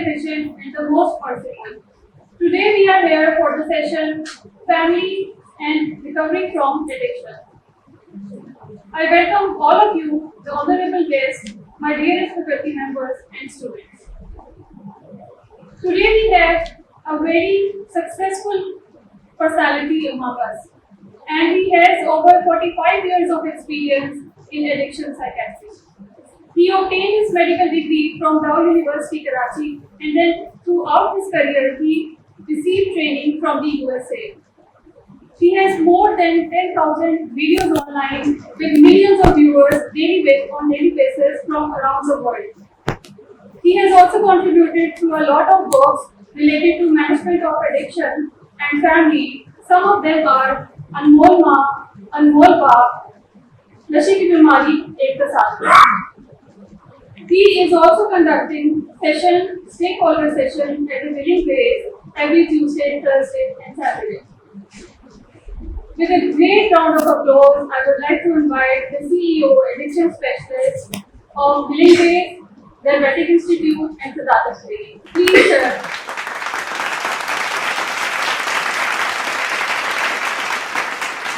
efficient and the most merciful. Today we are here for the session Family and Recovery from Addiction. I welcome all of you, the honorable guests, my dearest faculty members and students. Today we have a very successful personality among us, and he has over 45 years of experience in addiction psychiatry. He obtained his medical degree from Dow University, Karachi, and then throughout his career he received training from the USA. He has more than 10,000 videos online with millions of viewers on daily basis from around the world. He has also contributed to a lot of books related to management of addiction and family. Some of them are Anmol Maa, Anmol Baap, Nashi Ki Bimari Ek Sath. He is also conducting stakeholder session at the Willing Place every Tuesday, Thursday and Saturday. With a great round of applause, I would like to invite the CEO, Addiction Specialist of Willing Place, the Vetic Institute and Siddhartha Training. Please, sir.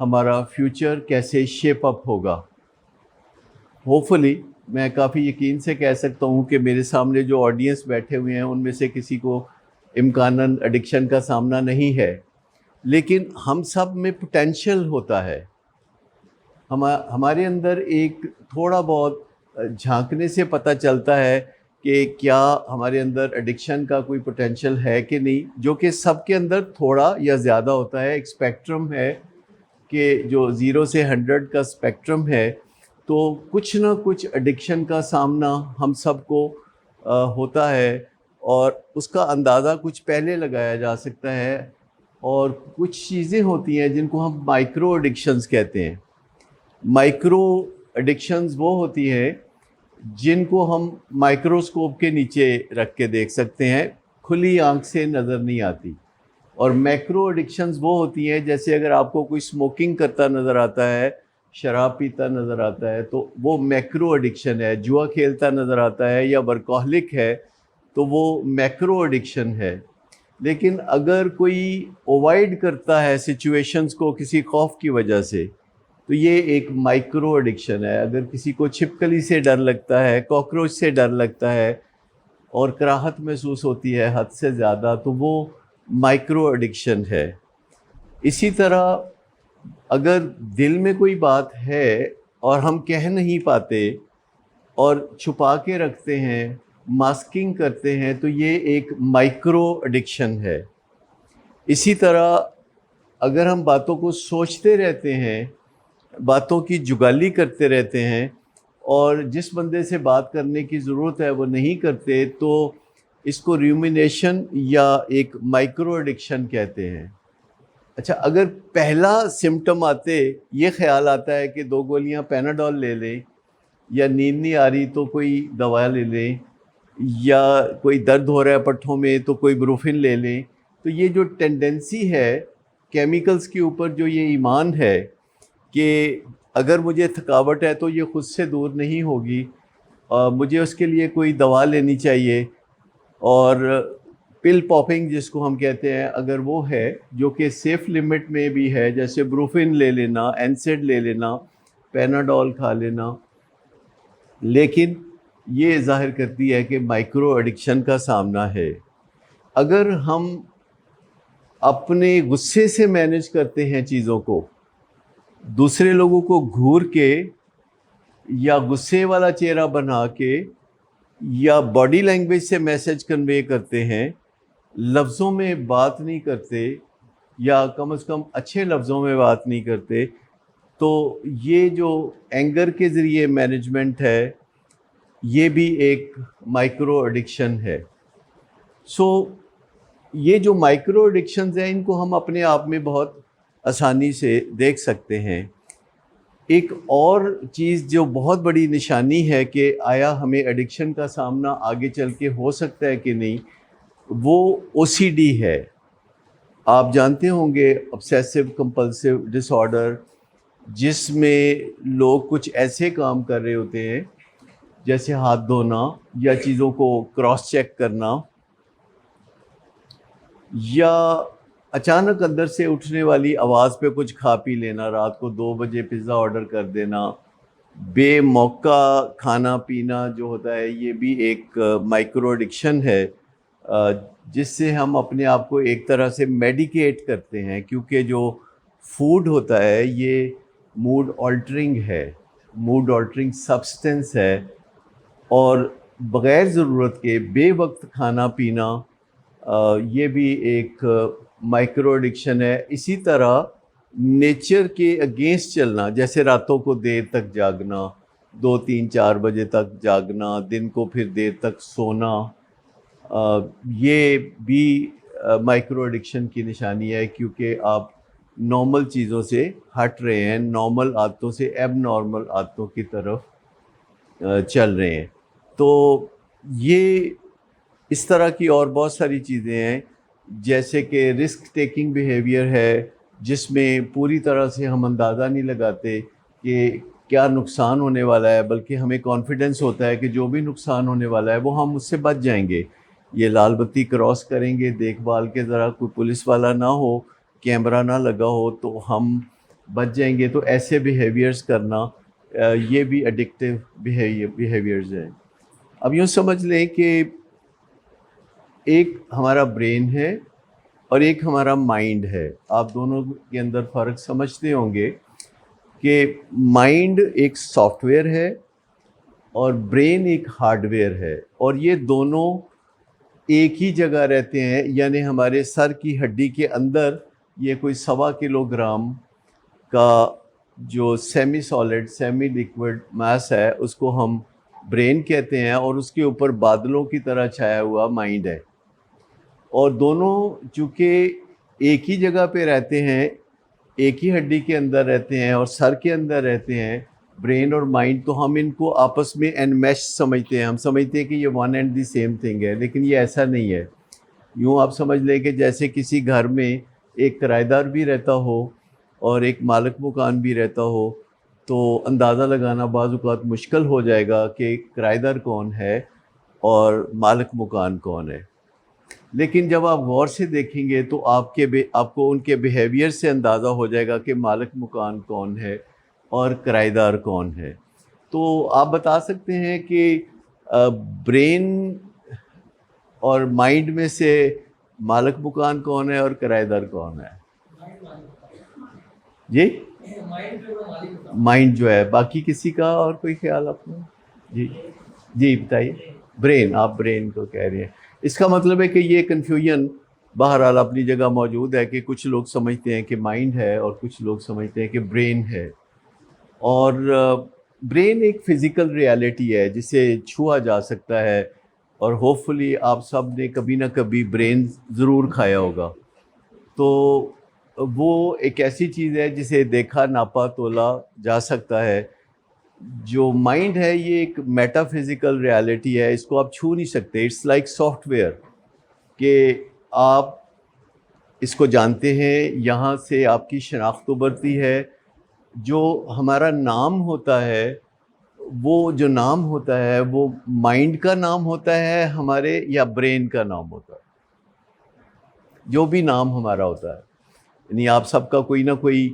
ہمارا future کیسے shape up ہوگا. Hopefully میں کافی یقین سے کہہ سکتا ہوں کہ میرے سامنے جو آڈینس بیٹھے ہوئے ہیں ان میں سے کسی کو امکاناً ایڈکشن کا سامنا نہیں ہے، لیکن ہم سب میں پوٹینشیل ہوتا ہے. ہمارے اندر ایک تھوڑا بہت جھانکنے سے پتہ چلتا ہے کہ کیا ہمارے اندر ایڈکشن کا کوئی پوٹینشیل ہے کہ نہیں، جو کہ سب کے اندر تھوڑا یا زیادہ ہوتا ہے. ایک اسپیکٹرم ہے کہ جو 0 سے 100 کا اسپیکٹرم ہے، تو کچھ نہ کچھ ایڈکشن کا سامنا ہم سب کو ہوتا ہے، اور اس کا اندازہ کچھ پہلے لگایا جا سکتا ہے. اور کچھ چیزیں ہوتی ہیں جن کو ہم مائکرو ایڈکشنز کہتے ہیں. مائکرو ایڈکشنز وہ ہوتی ہیں جن کو ہم مائکروسکوپ کے نیچے رکھ کے دیکھ سکتے ہیں، کھلی آنکھ سے نظر نہیں آتی. اور میکرو ایڈکشنز وہ ہوتی ہیں جیسے اگر آپ کو کوئی اسموکنگ کرتا نظر آتا ہے، شراب پیتا نظر آتا ہے، تو وہ میکرو ایڈکشن ہے. جوا کھیلتا نظر آتا ہے یا ورکوہولک ہے تو وہ میکرو ایڈکشن ہے. لیکن اگر کوئی اوائڈ کرتا ہے سچویشنز کو کسی خوف کی وجہ سے، تو یہ ایک مائکرو ایڈکشن ہے. اگر کسی کو چھپکلی سے ڈر لگتا ہے، کاکروچ سے ڈر لگتا ہے اور کراہت محسوس ہوتی ہے حد سے زیادہ، تو وہ مائکرو ایڈکشن ہے. اسی طرح اگر دل میں کوئی بات ہے اور ہم کہہ نہیں پاتے اور چھپا کے رکھتے ہیں، ماسکنگ کرتے ہیں، تو یہ ایک مائکرو ایڈکشن ہے. اسی طرح اگر ہم باتوں کو سوچتے رہتے ہیں، باتوں کی جگالی کرتے رہتے ہیں، اور جس بندے سے بات کرنے کی ضرورت ہے وہ نہیں کرتے، تو اس کو ریومینیشن یا ایک مائکرو ایڈکشن کہتے ہیں. اچھا، اگر پہلا سمٹم آتے یہ خیال آتا ہے کہ 2 گولیاں پیناڈول لے لیں، یا نیند نہیں آ رہی تو کوئی دوا لے لیں، یا کوئی درد ہو رہا ہے پٹھوں میں تو کوئی بروفن لے لیں، تو یہ جو ٹینڈنسی ہے کیمیکلز کے اوپر، جو یہ ایمان ہے کہ اگر مجھے تھکاوٹ ہے تو یہ خود سے دور نہیں ہوگی، مجھے اس کے لیے کوئی دوا لینی چاہیے. اور پل پاپنگ جس کو ہم کہتے ہیں، اگر وہ ہے جو کہ سیف لمٹ میں بھی ہے، جیسے بروفن لے لینا، اینسیڈ لے لینا، پیناڈول کھا لینا، لیکن یہ ظاہر کرتی ہے کہ مائکرو ایڈکشن کا سامنا ہے. اگر ہم اپنے غصے سے مینج کرتے ہیں چیزوں کو، دوسرے لوگوں کو گھور کے یا غصے والا چہرہ بنا کے یا باڈی لینگویج سے میسج کنوے کرتے ہیں، لفظوں میں بات نہیں کرتے، یا کم از کم اچھے لفظوں میں بات نہیں کرتے، تو یہ جو اینگر کے ذریعے مینجمنٹ ہے، یہ بھی ایک مائکرو ایڈکشن ہے. سو یہ جو مائکرو ایڈکشنز ہیں، ان کو ہم اپنے آپ میں بہت آسانی سے دیکھ سکتے ہیں. ایک اور چیز جو بہت بڑی نشانی ہے کہ آیا ہمیں ایڈکشن کا سامنا آگے چل کے ہو سکتا ہے کہ نہیں، وہ OCD ہے. آپ جانتے ہوں گے obsessive compulsive disorder، جس میں لوگ کچھ ایسے کام کر رہے ہوتے ہیں جیسے ہاتھ دھونا، یا چیزوں کو کراس چیک کرنا، یا اچانک اندر سے اٹھنے والی آواز پہ کچھ کھا پی لینا، رات کو 2 بجے پیزا آرڈر کر دینا، بے موقع کھانا پینا جو ہوتا ہے، یہ بھی ایک مائکرو ایڈکشن ہے، جس سے ہم اپنے آپ کو ایک طرح سے میڈیکیٹ کرتے ہیں، کیونکہ جو فوڈ ہوتا ہے یہ موڈ آلٹرنگ ہے، موڈ آلٹرنگ سبسٹنس ہے، اور بغیر ضرورت کے بے وقت کھانا پینا یہ بھی ایک مائکرو ایڈکشن ہے. اسی طرح نیچر کے اگینسٹ چلنا، جیسے راتوں کو دیر تک جاگنا، 2 3 4 بجے تک جاگنا، دن کو پھر دیر تک سونا، یہ بھی مائکرو ایڈکشن کی نشانی ہے، کیونکہ آپ نارمل چیزوں سے ہٹ رہے ہیں، نارمل عادتوں سے ایب نارمل عادتوں کی طرف چل رہے ہیں. تو یہ اس طرح کی اور بہت ساری چیزیں ہیں، جیسے کہ رسک ٹیکنگ بیہیویئر ہے، جس میں پوری طرح سے ہم اندازہ نہیں لگاتے کہ کیا نقصان ہونے والا ہے، بلکہ ہمیں کانفیڈنس ہوتا ہے کہ جو بھی نقصان ہونے والا ہے وہ ہم اس سے بچ جائیں گے. یہ لال بتی کراس کریں گے، دیکھ بھال کے ذرا کوئی پولیس والا نہ ہو، کیمرہ نہ لگا ہو، تو ہم بچ جائیں گے تو ایسے بیہیویئرز کرنا یہ بھی ایڈکٹیو بیہیویئرز ہیں. اب یوں سمجھ لیں کہ ایک ہمارا برین ہے اور ایک ہمارا مائنڈ ہے. آپ دونوں کے اندر فرق سمجھتے ہوں گے کہ مائنڈ ایک سافٹ ویئر ہے اور برین ایک ہارڈ ویئر ہے, اور یہ دونوں ایک ہی جگہ رہتے ہیں. یعنی ہمارے سر کی ہڈی کے اندر یہ کوئی 1.25 کلو گرام کا جو سیمی سالڈ سیمی لیکوڈ ماس ہے اس کو ہم برین کہتے ہیں, اور اس کے اوپر بادلوں کی طرح چھایا ہوا مائنڈ ہے. اور دونوں چونکہ ایک ہی جگہ پہ رہتے ہیں, ایک ہی ہڈی کے اندر رہتے ہیں اور سر کے اندر رہتے ہیں برین اور مائنڈ, تو ہم ان کو آپس میں انمیش سمجھتے ہیں. ہم سمجھتے ہیں کہ یہ one and the same thing ہے, لیکن یہ ایسا نہیں ہے. یوں آپ سمجھ لیں کہ جیسے کسی گھر میں ایک کرایہ دار بھی رہتا ہو اور ایک مالک مکان بھی رہتا ہو, تو اندازہ لگانا بعض اوقات مشکل ہو جائے گا کہ کرایہ دار کون ہے اور مالک مکان کون ہے. لیکن جب آپ غور سے دیکھیں گے تو آپ کو ان کے بیہیویئر سے اندازہ ہو جائے گا کہ مالک مکان کون ہے اور کرایہ دار کون ہے. تو آپ بتا سکتے ہیں کہ برین اور مائنڈ میں سے مالک مکان کون ہے اور کرایہ دار کون ہے؟ جی مائنڈ جو ہے. باقی کسی کا اور کوئی خیال آپ نے؟ جی بتائیے. برین, آپ برین کو کہہ رہے ہیں. اس کا مطلب ہے کہ یہ کنفیوژن بہرحال اپنی جگہ موجود ہے کہ کچھ لوگ سمجھتے ہیں کہ مائنڈ ہے اور کچھ لوگ سمجھتے ہیں کہ برین ہے. اور برین ایک فزیکل ریالٹی ہے جسے چھوا جا سکتا ہے, اور ہوپ فلی آپ سب نے کبھی نہ کبھی برین ضرور کھایا ہوگا. تو وہ ایک ایسی چیز ہے جسے دیکھا ناپا تولا جا سکتا ہے. جو مائنڈ ہے یہ ایک میٹا فزیکل ریالٹی ہے, اس کو آپ چھو نہیں سکتے. اٹس لائک سافٹ ویئر کہ آپ اس کو جانتے ہیں, یہاں سے آپ کی شناخت ابھرتی ہے. جو ہمارا نام ہوتا ہے, وہ جو نام ہوتا ہے وہ مائنڈ کا نام ہوتا ہے ہمارے, یا برین کا نام ہوتا ہے. جو بھی نام ہمارا ہوتا ہے, یعنی آپ سب کا کوئی نہ کوئی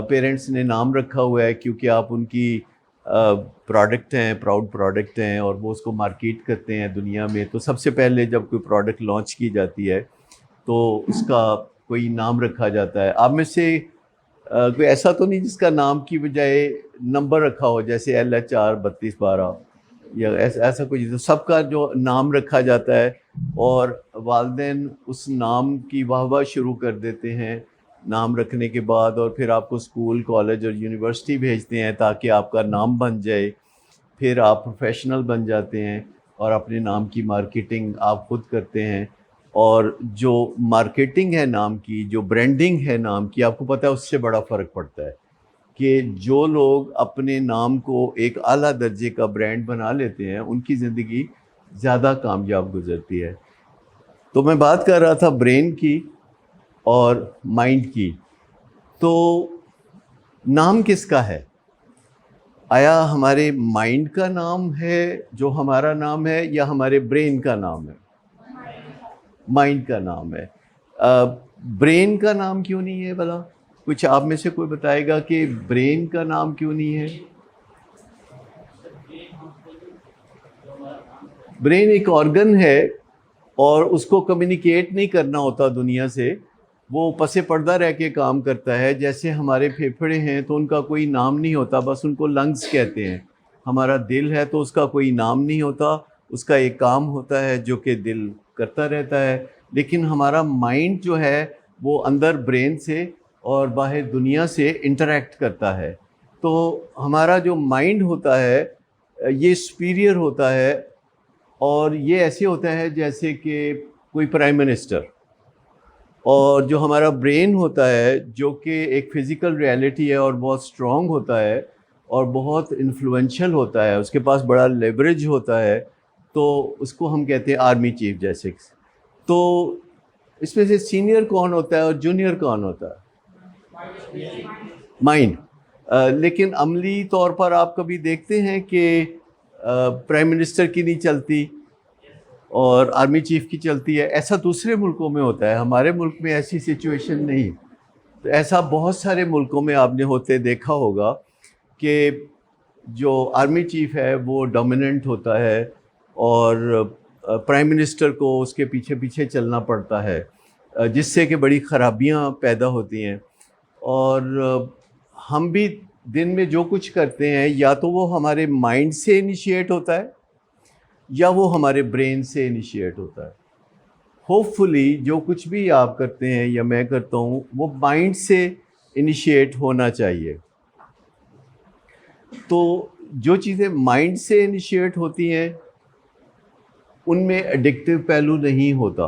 پیرنٹس نے نام رکھا ہوا ہے کیونکہ آپ ان کی پروڈکٹ ہیں, پراؤڈ پروڈکٹ ہیں, اور وہ اس کو مارکیٹ کرتے ہیں دنیا میں. تو سب سے پہلے جب کوئی پروڈکٹ لانچ کی جاتی ہے تو اس کا کوئی نام رکھا جاتا ہے. آپ میں سے کوئی ایسا تو نہیں جس کا نام کی بجائے نمبر رکھا ہو, جیسے LHR 3212 یا ایسا کچھ. تو سب کا جو نام رکھا جاتا ہے اور والدین اس نام کی واہ واہ شروع کر دیتے ہیں نام رکھنے کے بعد, اور پھر آپ کو اسکول, کالج اور یونیورسٹی بھیجتے ہیں تاکہ آپ کا نام بن جائے. پھر آپ پروفیشنل بن جاتے ہیں اور اپنے نام کی مارکیٹنگ آپ خود کرتے ہیں. اور جو مارکیٹنگ ہے نام کی, جو برانڈنگ ہے نام کی, آپ کو پتہ ہے اس سے بڑا فرق پڑتا ہے کہ جو لوگ اپنے نام کو ایک اعلیٰ درجے کا برانڈ بنا لیتے ہیں ان کی زندگی زیادہ کامیاب گزرتی ہے. تو میں بات کر رہا تھا برین کی اور مائنڈ کی. تو نام کس کا ہے؟ آیا ہمارے مائنڈ کا نام ہے جو ہمارا نام ہے, یا ہمارے برین کا نام ہے؟ مائنڈ کا نام ہے. برین کا نام کیوں نہیں ہے بھلا؟ کچھ آپ میں سے کوئی بتائے گا کہ برین کا نام کیوں نہیں ہے؟ برین ایک آرگن ہے اور اس کو کمیونیکیٹ نہیں کرنا ہوتا دنیا سے, وہ پس پردہ رہ کے کام کرتا ہے. جیسے ہمارے پھیپھڑے ہیں تو ان کا کوئی نام نہیں ہوتا, بس ان کو لنگز کہتے ہیں. ہمارا دل ہے تو اس کا کوئی نام نہیں ہوتا, اس کا ایک کام ہوتا ہے جو کہ دل کرتا رہتا ہے. لیکن ہمارا مائنڈ جو ہے وہ اندر برین سے اور باہر دنیا سے انٹریکٹ کرتا ہے. تو ہمارا جو مائنڈ ہوتا ہے یہ سپیریئر ہوتا ہے, اور یہ ایسے ہوتا ہے جیسے کہ کوئی پرائم منسٹر. اور جو ہمارا برین ہوتا ہے جو کہ ایک فزیکل ریالٹی ہے اور بہت اسٹرانگ ہوتا ہے اور بہت انفلوئنشل ہوتا ہے, اس کے پاس بڑا لیوریج ہوتا ہے, تو اس کو ہم کہتے ہیں آرمی چیف جیسے. تو اس میں سے سینئر کون ہوتا ہے اور جونیئر کون ہوتا ہے؟ مائنڈ. لیکن عملی طور پر آپ کبھی دیکھتے ہیں کہ پرائم منسٹر کی نہیں چلتی اور آرمی چیف کی چلتی ہے. ایسا دوسرے ملکوں میں ہوتا ہے, ہمارے ملک میں ایسی سچویشن نہیں. تو ایسا بہت سارے ملکوں میں آپ نے ہوتے دیکھا ہوگا کہ جو آرمی چیف ہے وہ ڈومیننٹ ہوتا ہے اور پرائم منسٹر کو اس کے پیچھے پیچھے چلنا پڑتا ہے، جس سے کہ بڑی خرابیاں پیدا ہوتی ہیں. اور ہم بھی دن میں جو کچھ کرتے ہیں یا تو وہ ہمارے مائنڈ سے انیشیٹ ہوتا ہے یا وہ ہمارے برین سے انیشیٹ ہوتا ہے. ہوپ فلی جو کچھ بھی آپ کرتے ہیں یا میں کرتا ہوں وہ مائنڈ سے انیشیٹ ہونا چاہیے. تو جو چیزیں مائنڈ سے انیشیٹ ہوتی ہیں ان میں ایڈکٹیو پہلو نہیں ہوتا،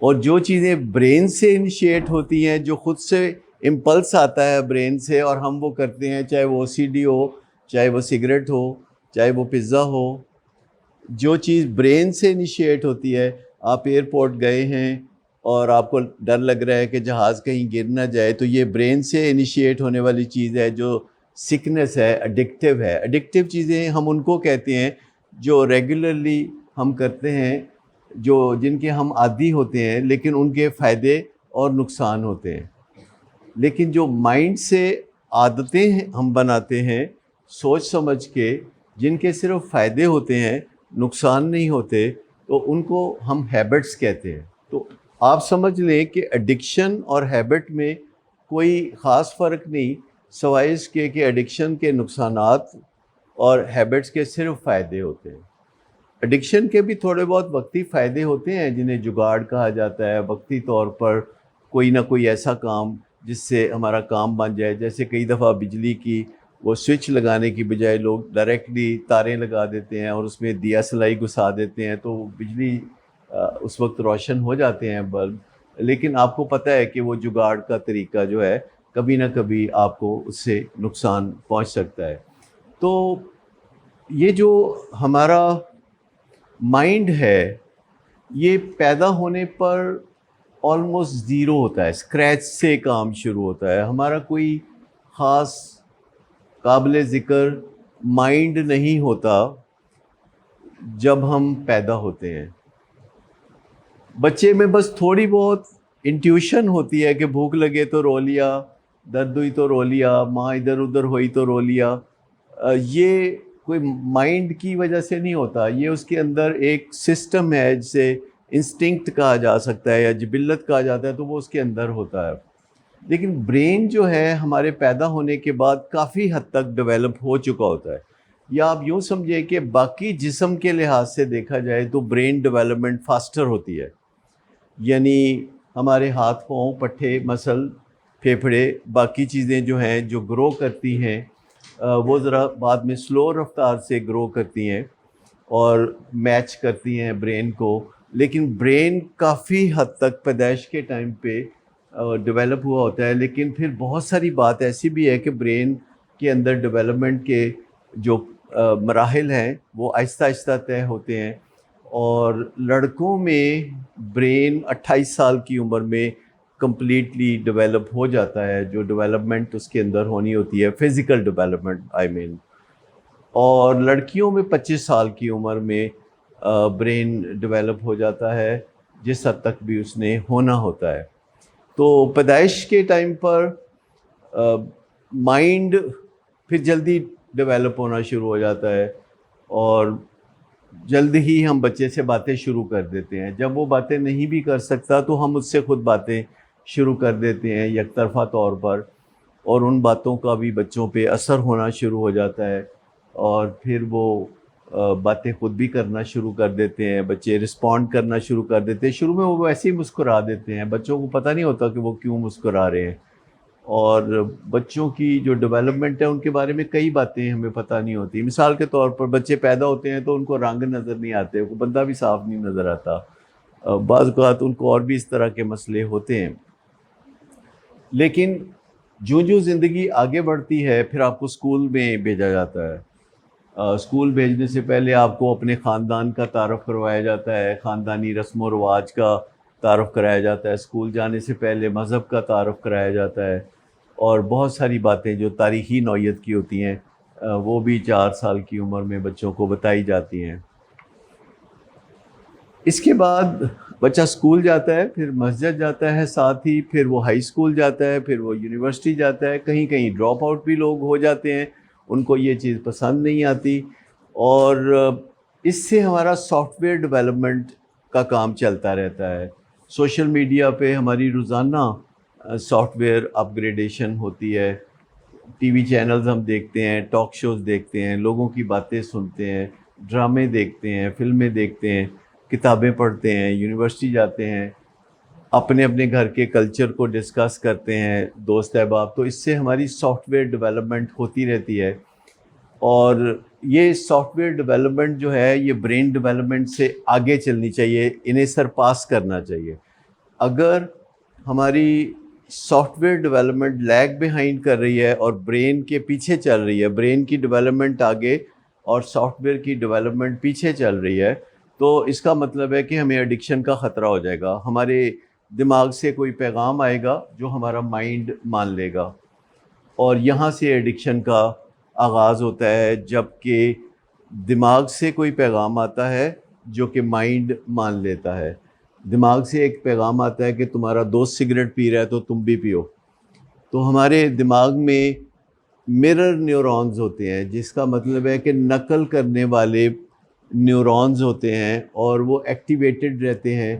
اور جو چیزیں برین سے انیشیٹ ہوتی ہیں، جو خود سے امپلس آتا ہے برین سے اور ہم وہ کرتے ہیں، چاہے وہ OCD ہو، چاہے وہ سگریٹ ہو، چاہے وہ پزا ہو، جو چیز برین سے انیشیٹ ہوتی ہے. آپ ایئرپورٹ گئے ہیں اور آپ کو ڈر لگ رہا ہے کہ جہاز کہیں گر نہ جائے، تو یہ برین سے انیشیٹ ہونے والی چیز ہے جو سکنس ہے، ایڈکٹیو ہے. ایڈکٹیو چیزیں ہم ان کو کہتے ہیں جو ریگولرلی ہم کرتے ہیں، جن کے ہم عادی ہوتے ہیں، لیکن ان کے فائدے اور نقصان ہوتے ہیں. لیکن جو مائنڈ سے عادتیں ہم بناتے ہیں سوچ سمجھ کے، جن کے صرف فائدے ہوتے ہیں، نقصان نہیں ہوتے، تو ان کو ہم ہیبٹس کہتے ہیں. تو آپ سمجھ لیں کہ ایڈکشن اور ہیبٹ میں کوئی خاص فرق نہیں، سوائے اس کے کہ ایڈکشن کے نقصانات اور ہیبٹس کے صرف فائدے ہوتے ہیں. ایڈکشن کے بھی تھوڑے بہت وقتی فائدے ہوتے ہیں جنہیں جگاڑ کہا جاتا ہے. وقتی طور پر کوئی نہ کوئی ایسا کام جس سے ہمارا کام بن جائے، جیسے کئی دفعہ بجلی کی وہ سوئچ لگانے کی بجائے لوگ ڈائریکٹلی تاریں لگا دیتے ہیں اور اس میں دیا سلائی گھسا دیتے ہیں، تو بجلی اس وقت روشن ہو جاتے ہیں بلب. لیکن آپ کو پتہ ہے کہ وہ جگاڑ کا طریقہ جو ہے کبھی نہ کبھی آپ کو اس سے نقصان پہنچ سکتا ہے. تو یہ جو ہمارا مائنڈ ہے یہ پیدا ہونے پر آلموسٹ زیرو ہوتا ہے، اسکریچ سے کام شروع ہوتا ہے. ہمارا کوئی خاص قابل ذکر مائنڈ نہیں ہوتا جب ہم پیدا ہوتے ہیں. بچے میں بس تھوڑی بہت انٹیوشن ہوتی ہے کہ بھوک لگے تو رو لیا، درد ہوئی تو رو لیا، ماں ادھر ادھر ہوئی تو رو لیا. یہ کوئی مائنڈ کی وجہ سے نہیں ہوتا، یہ اس کے اندر ایک سسٹم ہے جسے انسٹنکٹ کہا جا سکتا ہے یا جبلت کہا جاتا ہے، تو وہ اس کے اندر ہوتا ہے. لیکن برین جو ہے ہمارے پیدا ہونے کے بعد کافی حد تک ڈیولپ ہو چکا ہوتا ہے. یا آپ یوں سمجھیں کہ باقی جسم کے لحاظ سے دیکھا جائے تو برین ڈیولپمنٹ فاسٹر ہوتی ہے. یعنی ہمارے ہاتھ پاؤں، پٹھے، مسل، پھیپھڑے، باقی چیزیں جو ہیں جو گرو کرتی ہیں وہ ذرا بعد میں سلو رفتار سے گرو کرتی ہیں اور میچ کرتی ہیں برین کو. لیکن برین کافی حد تک پیدائش کے ٹائم پہ ڈیولپ ہوا ہوتا ہے. لیکن پھر بہت ساری بات ایسی بھی ہے کہ برین کے اندر ڈیولپمنٹ کے جو مراحل ہیں وہ آہستہ آہستہ طے ہوتے ہیں. اور لڑکوں میں برین 28 سال کی عمر میں کمپلیٹلی ڈیولپ ہو جاتا ہے، جو ڈیولپمنٹ اس کے اندر ہونی ہوتی ہے، فزیکل ڈیولپمنٹ آئی مین. اور لڑکیوں میں 25 سال کی عمر میں برین ڈیولپ ہو جاتا ہے، جس حد تک بھی اس نے ہونا ہوتا ہے. تو پیدائش کے ٹائم پر مائنڈ پھر جلدی ڈیولپ ہونا شروع ہو جاتا ہے اور جلد ہی ہم بچے سے باتیں شروع کر دیتے ہیں. جب وہ باتیں نہیں بھی کر سکتا تو ہم اس سے خود باتیں شروع کر دیتے ہیں یک طرفہ طور پر، اور ان باتوں کا بھی بچوں پہ اثر ہونا شروع ہو جاتا ہے اور پھر وہ باتیں خود بھی کرنا شروع کر دیتے ہیں. بچے رسپونڈ کرنا شروع کر دیتے ہیں. شروع میں وہ ویسے ہی مسکرا دیتے ہیں، بچوں کو پتہ نہیں ہوتا کہ وہ کیوں مسکرا رہے ہیں. اور بچوں کی جو ڈیولپمنٹ ہے ان کے بارے میں کئی باتیں ہمیں پتہ نہیں ہوتی. مثال کے طور پر بچے پیدا ہوتے ہیں تو ان کو رنگ نظر نہیں آتے، وہ بندہ بھی صاف نہیں نظر آتا. بعض اوقات ان کو اور بھی اس طرح کے مسئلے ہوتے ہیں. لیکن جو زندگی آگے بڑھتی ہے پھر آپ کو اسکول میں بھیجا جاتا ہے. اسکول بھیجنے سے پہلے آپ کو اپنے خاندان کا تعارف کروایا جاتا ہے، خاندانی رسم و رواج کا تعارف کرایا جاتا ہے. اسکول جانے سے پہلے مذہب کا تعارف کرایا جاتا ہے، اور بہت ساری باتیں جو تاریخی نوعیت کی ہوتی ہیں وہ بھی 4 سال کی عمر میں بچوں کو بتائی جاتی ہیں. اس کے بعد بچہ اسکول جاتا ہے، پھر مسجد جاتا ہے، ساتھ ہی پھر وہ ہائی اسکول جاتا ہے، پھر وہ یونیورسٹی جاتا ہے، کہیں کہیں ڈراپ آؤٹ بھی لوگ ہو جاتے ہیں، ان کو یہ چیز پسند نہیں آتی. اور اس سے ہمارا سافٹ ویئر ڈیولپمنٹ کا کام چلتا رہتا ہے. سوشل میڈیا پہ ہماری روزانہ سافٹ ویئر اپ گریڈیشن ہوتی ہے. ٹی وی چینلز ہم دیکھتے ہیں، ٹاک شوز دیکھتے ہیں، لوگوں کی باتیں سنتے ہیں، ڈرامے دیکھتے ہیں، فلمیں دیکھتے ہیں، کتابیں پڑھتے ہیں، یونیورسٹی جاتے ہیں، اپنے اپنے گھر کے کلچر کو ڈسکس کرتے ہیں دوست احباب. تو اس سے ہماری سافٹ ویئر ڈیولپمنٹ ہوتی رہتی ہے. اور یہ سافٹ ویئر ڈیولپمنٹ جو ہے یہ برین ڈیولپمنٹ سے آگے چلنی چاہیے، انہیں سرپاس کرنا چاہیے. اگر ہماری soft where development league behind کر رہی ہے اور برین کے پیچھے چل رہی ہے، برین کی ڈیولپمنٹ آگے اور سافٹ ویئر کی ڈیولپمنٹ پیچھے چل رہی ہے، تو اس کا مطلب ہے کہ ہمیں ایڈکشن کا خطرہ ہو جائے گا. ہمارے دماغ سے کوئی پیغام آئے گا جو ہمارا مائنڈ مان لے گا، اور یہاں سے ایڈکشن کا آغاز ہوتا ہے. جب کہ دماغ سے کوئی پیغام آتا ہے جو کہ مائنڈ مان لیتا ہے. دماغ سے ایک پیغام آتا ہے کہ تمہارا دوست سگریٹ پی رہا ہے تو تم بھی پیو. تو ہمارے دماغ میں مرر نیورونز ہوتے ہیں، جس کا مطلب ہے کہ نقل کرنے والے نیورونز ہوتے ہیں، اور وہ ایکٹیویٹڈ رہتے ہیں،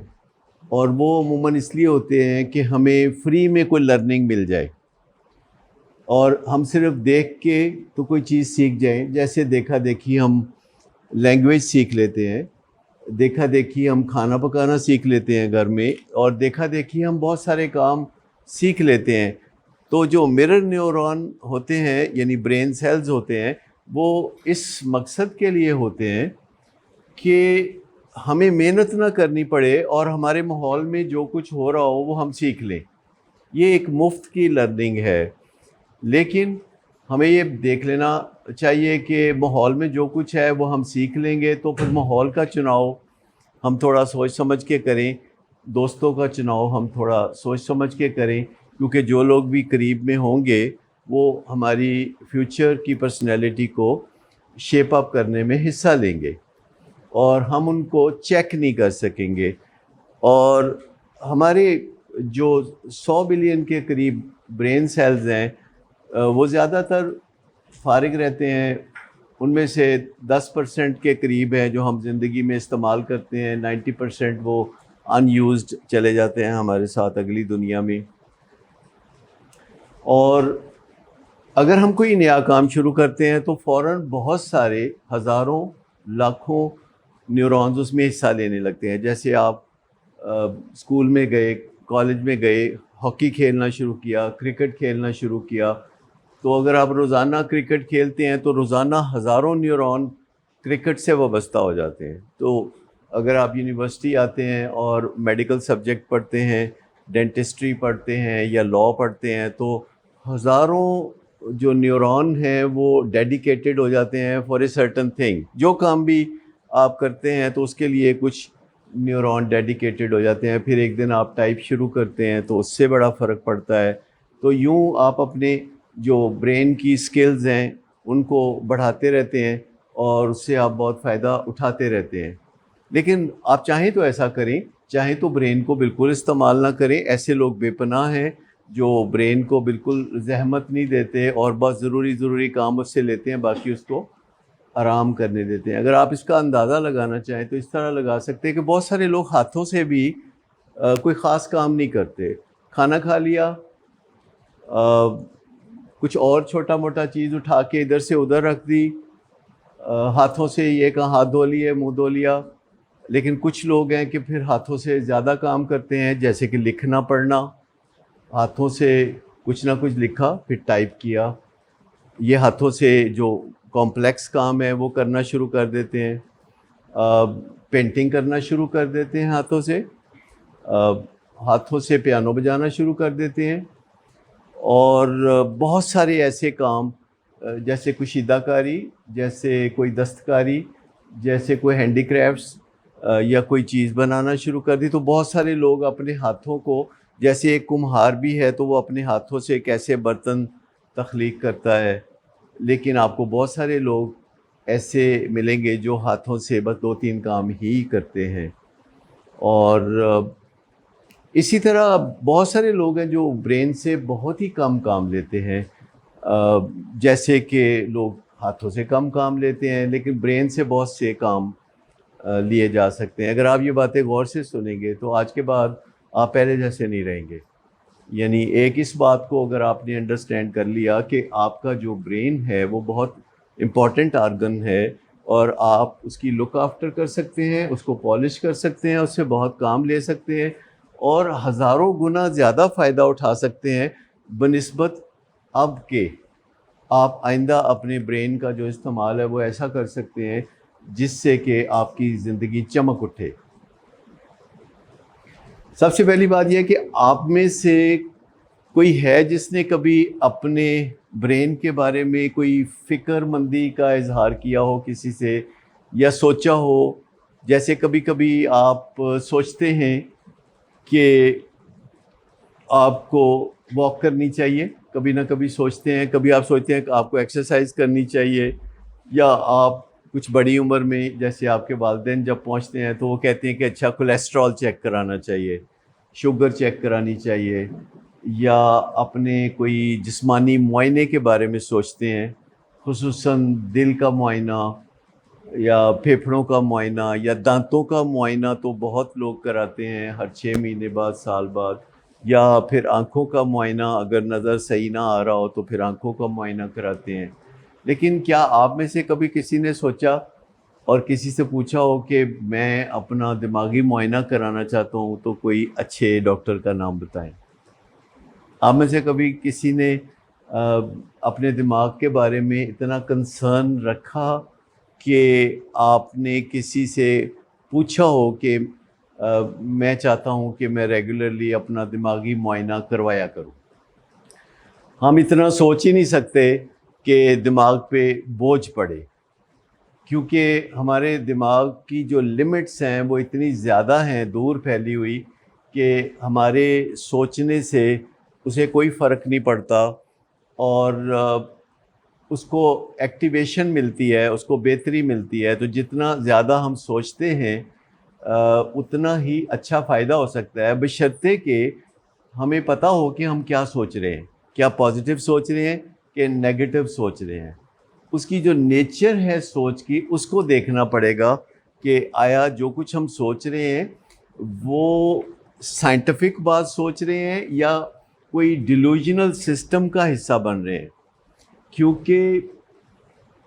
اور وہ عموماً اس لیے ہوتے ہیں کہ ہمیں فری میں کوئی لرننگ مل جائے، اور ہم صرف دیکھ کے تو کوئی چیز سیکھ جائیں. جیسے دیکھا دیکھی ہم لینگویج سیکھ لیتے ہیں، دیکھا دیکھی ہم کھانا پکانا سیکھ لیتے ہیں گھر میں، اور دیکھا دیکھی ہم بہت سارے کام سیکھ لیتے ہیں. تو جو مرر نیورون ہوتے ہیں یعنی برین سیلز ہوتے ہیں، وہ اس مقصد کے لیے ہوتے ہیں کہ ہمیں محنت نہ کرنی پڑے اور ہمارے ماحول میں جو کچھ ہو رہا ہو وہ ہم سیکھ لیں. یہ ایک مفت کی لرننگ ہے. لیکن ہمیں یہ دیکھ لینا چاہیے کہ ماحول میں جو کچھ ہے وہ ہم سیکھ لیں گے، تو پھر ماحول کا چناؤ ہم تھوڑا سوچ سمجھ کے کریں، دوستوں کا چناؤ ہم تھوڑا سوچ سمجھ کے کریں، کیونکہ جو لوگ بھی قریب میں ہوں گے وہ ہماری فیوچر کی پرسنالٹی کو شیپ اپ کرنے میں حصہ لیں گے، اور ہم ان کو چیک نہیں کر سکیں گے. اور ہمارے جو 100 بلین کے قریب برین سیلز ہیں، وہ زیادہ تر فارغ رہتے ہیں. ان میں سے 10% کے قریب ہیں جو ہم زندگی میں استعمال کرتے ہیں، 90% وہ ان یوزڈ چلے جاتے ہیں ہمارے ساتھ اگلی دنیا میں. اور اگر ہم کوئی نیا کام شروع کرتے ہیں تو فوراً بہت سارے ہزاروں لاکھوں نیورونز اس میں حصہ لینے لگتے ہیں. جیسے آپ اسکول میں گئے، کالج میں گئے، ہاکی کھیلنا شروع کیا، کرکٹ کھیلنا شروع کیا، تو اگر آپ روزانہ کرکٹ کھیلتے ہیں تو روزانہ ہزاروں نیورون کرکٹ سے وابستہ ہو جاتے ہیں. تو اگر آپ یونیورسٹی آتے ہیں اور میڈیکل سبجیکٹ پڑھتے ہیں، ڈینٹسٹری پڑھتے ہیں یا لاء پڑھتے ہیں، تو ہزاروں جو نیورون ہیں وہ ڈیڈیکیٹڈ ہو جاتے ہیں فار اے سرٹن تھنگ. جو کام بھی آپ کرتے ہیں تو اس کے لیے کچھ نیورون ڈیڈیکیٹڈ ہو جاتے ہیں. پھر ایک دن آپ ٹائپ شروع کرتے ہیں تو اس سے بڑا فرق پڑتا ہے. تو یوں آپ اپنے جو برین کی سکلز ہیں ان کو بڑھاتے رہتے ہیں، اور اس سے آپ بہت فائدہ اٹھاتے رہتے ہیں. لیکن آپ چاہیں تو ایسا کریں، چاہیں تو برین کو بالکل استعمال نہ کریں. ایسے لوگ بے پناہ ہیں جو برین کو بالکل زحمت نہیں دیتے اور بس ضروری کام اس سے لیتے ہیں، باقی اس کو آرام کرنے دیتے ہیں. اگر آپ اس کا اندازہ لگانا چاہیں تو اس طرح لگا سکتے ہیں کہ بہت سارے لوگ ہاتھوں سے بھی کوئی خاص کام نہیں کرتے. کھانا کھا لیا، کچھ اور چھوٹا موٹا چیز اٹھا کے ادھر سے ادھر رکھ دی، ہاتھوں سے یہ کہا ہاتھ دھو لیے، منہ دھو لیا. لیکن کچھ لوگ ہیں کہ پھر ہاتھوں سے زیادہ کام کرتے ہیں، جیسے کہ لکھنا پڑھنا. ہاتھوں سے کچھ نہ کچھ لکھا پھر ٹائپ کیا. یہ ہاتھوں سے جو کمپلیکس کام ہے وہ کرنا شروع کر دیتے ہیں. پینٹنگ کرنا شروع کر دیتے ہیں ہاتھوں سے، ہاتھوں سے پیانو بجانا شروع کر دیتے ہیں. اور بہت سارے ایسے کام جیسے کشیدہ کاری، جیسے کوئی دستکاری، جیسے کوئی ہینڈی کرافٹس یا کوئی چیز بنانا شروع کر دی. تو بہت سارے لوگ اپنے ہاتھوں کو، جیسے ایک کمہار بھی ہے تو وہ اپنے ہاتھوں سے کیسے برتن تخلیق کرتا ہے، لیکن آپ کو بہت سارے لوگ ایسے ملیں گے جو ہاتھوں سے بس 2-3 کام ہی کرتے ہیں. اور اسی طرح بہت سارے لوگ ہیں جو برین سے بہت ہی کم کام لیتے ہیں، جیسے کہ لوگ ہاتھوں سے کم کام لیتے ہیں لیکن برین سے بہت سے کام لیے جا سکتے ہیں. اگر آپ یہ باتیں غور سے سنیں گے تو آج کے بعد آپ پہلے جیسے نہیں رہیں گے. یعنی ایک اس بات کو اگر آپ نے انڈرسٹینڈ کر لیا کہ آپ کا جو برین ہے وہ بہت امپورٹنٹ آرگن ہے اور آپ اس کی لک آفٹر کر سکتے ہیں، اس کو پالش کر سکتے ہیں، اس سے بہت کام لے سکتے ہیں اور ہزاروں گنا زیادہ فائدہ اٹھا سکتے ہیں بنسبت اب کے آپ آئندہ اپنے برین کا جو استعمال ہے وہ ایسا کر سکتے ہیں جس سے کہ آپ کی زندگی چمک اٹھے. سب سے پہلی بات یہ ہے کہ آپ میں سے کوئی ہے جس نے کبھی اپنے برین کے بارے میں کوئی فکر مندی کا اظہار کیا ہو کسی سے، یا سوچا ہو؟ جیسے کبھی کبھی آپ سوچتے ہیں کہ آپ کو واک کرنی چاہیے، کبھی نہ کبھی سوچتے ہیں. کبھی آپ سوچتے ہیں کہ آپ کو ایکسرسائز کرنی چاہیے، یا آپ کچھ بڑی عمر میں جیسے آپ کے والدین جب پہنچتے ہیں تو وہ کہتے ہیں کہ اچھا کولیسٹرول چیک کرانا چاہیے، شوگر چیک کرانی چاہیے، یا اپنے کوئی جسمانی معائنے کے بارے میں سوچتے ہیں، خصوصاً دل کا معائنہ یا پھیپھڑوں کا معائنہ یا دانتوں کا معائنہ تو بہت لوگ کراتے ہیں ہر 6 مہینے بعد، سال بعد. یا پھر آنکھوں کا معائنہ، اگر نظر صحیح نہ آ رہا ہو تو پھر آنکھوں کا معائنہ کراتے ہیں. لیکن کیا آپ میں سے کبھی کسی نے سوچا اور کسی سے پوچھا ہو کہ میں اپنا دماغی معائنہ کرانا چاہتا ہوں تو کوئی اچھے ڈاکٹر کا نام بتائیں؟ آپ میں سے کبھی کسی نے اپنے دماغ کے بارے میں اتنا کنسرن رکھا کہ آپ نے کسی سے پوچھا ہو کہ میں چاہتا ہوں کہ میں ریگولرلی اپنا دماغی معائنہ کروایا کروں؟ ہم اتنا سوچ ہی نہیں سکتے کہ دماغ پہ بوجھ پڑے، کیونکہ ہمارے دماغ کی جو لمٹس ہیں وہ اتنی زیادہ ہیں، دور پھیلی ہوئی، کہ ہمارے سوچنے سے اسے کوئی فرق نہیں پڑتا اور اس کو ایکٹیویشن ملتی ہے، اس کو بہتری ملتی ہے. تو جتنا زیادہ ہم سوچتے ہیں اتنا ہی اچھا فائدہ ہو سکتا ہے، بشرطے کہ ہمیں پتہ ہو کہ ہم کیا سوچ رہے ہیں، کیا پازیٹیو سوچ رہے ہیں کہ نیگیٹو سوچ رہے ہیں. اس کی جو نیچر ہے سوچ کی، اس کو دیکھنا پڑے گا کہ آیا جو کچھ ہم سوچ رہے ہیں وہ سائنٹیفک بات سوچ رہے ہیں یا کوئی ڈیلوژنل سسٹم کا حصہ بن رہے ہیں. کیونکہ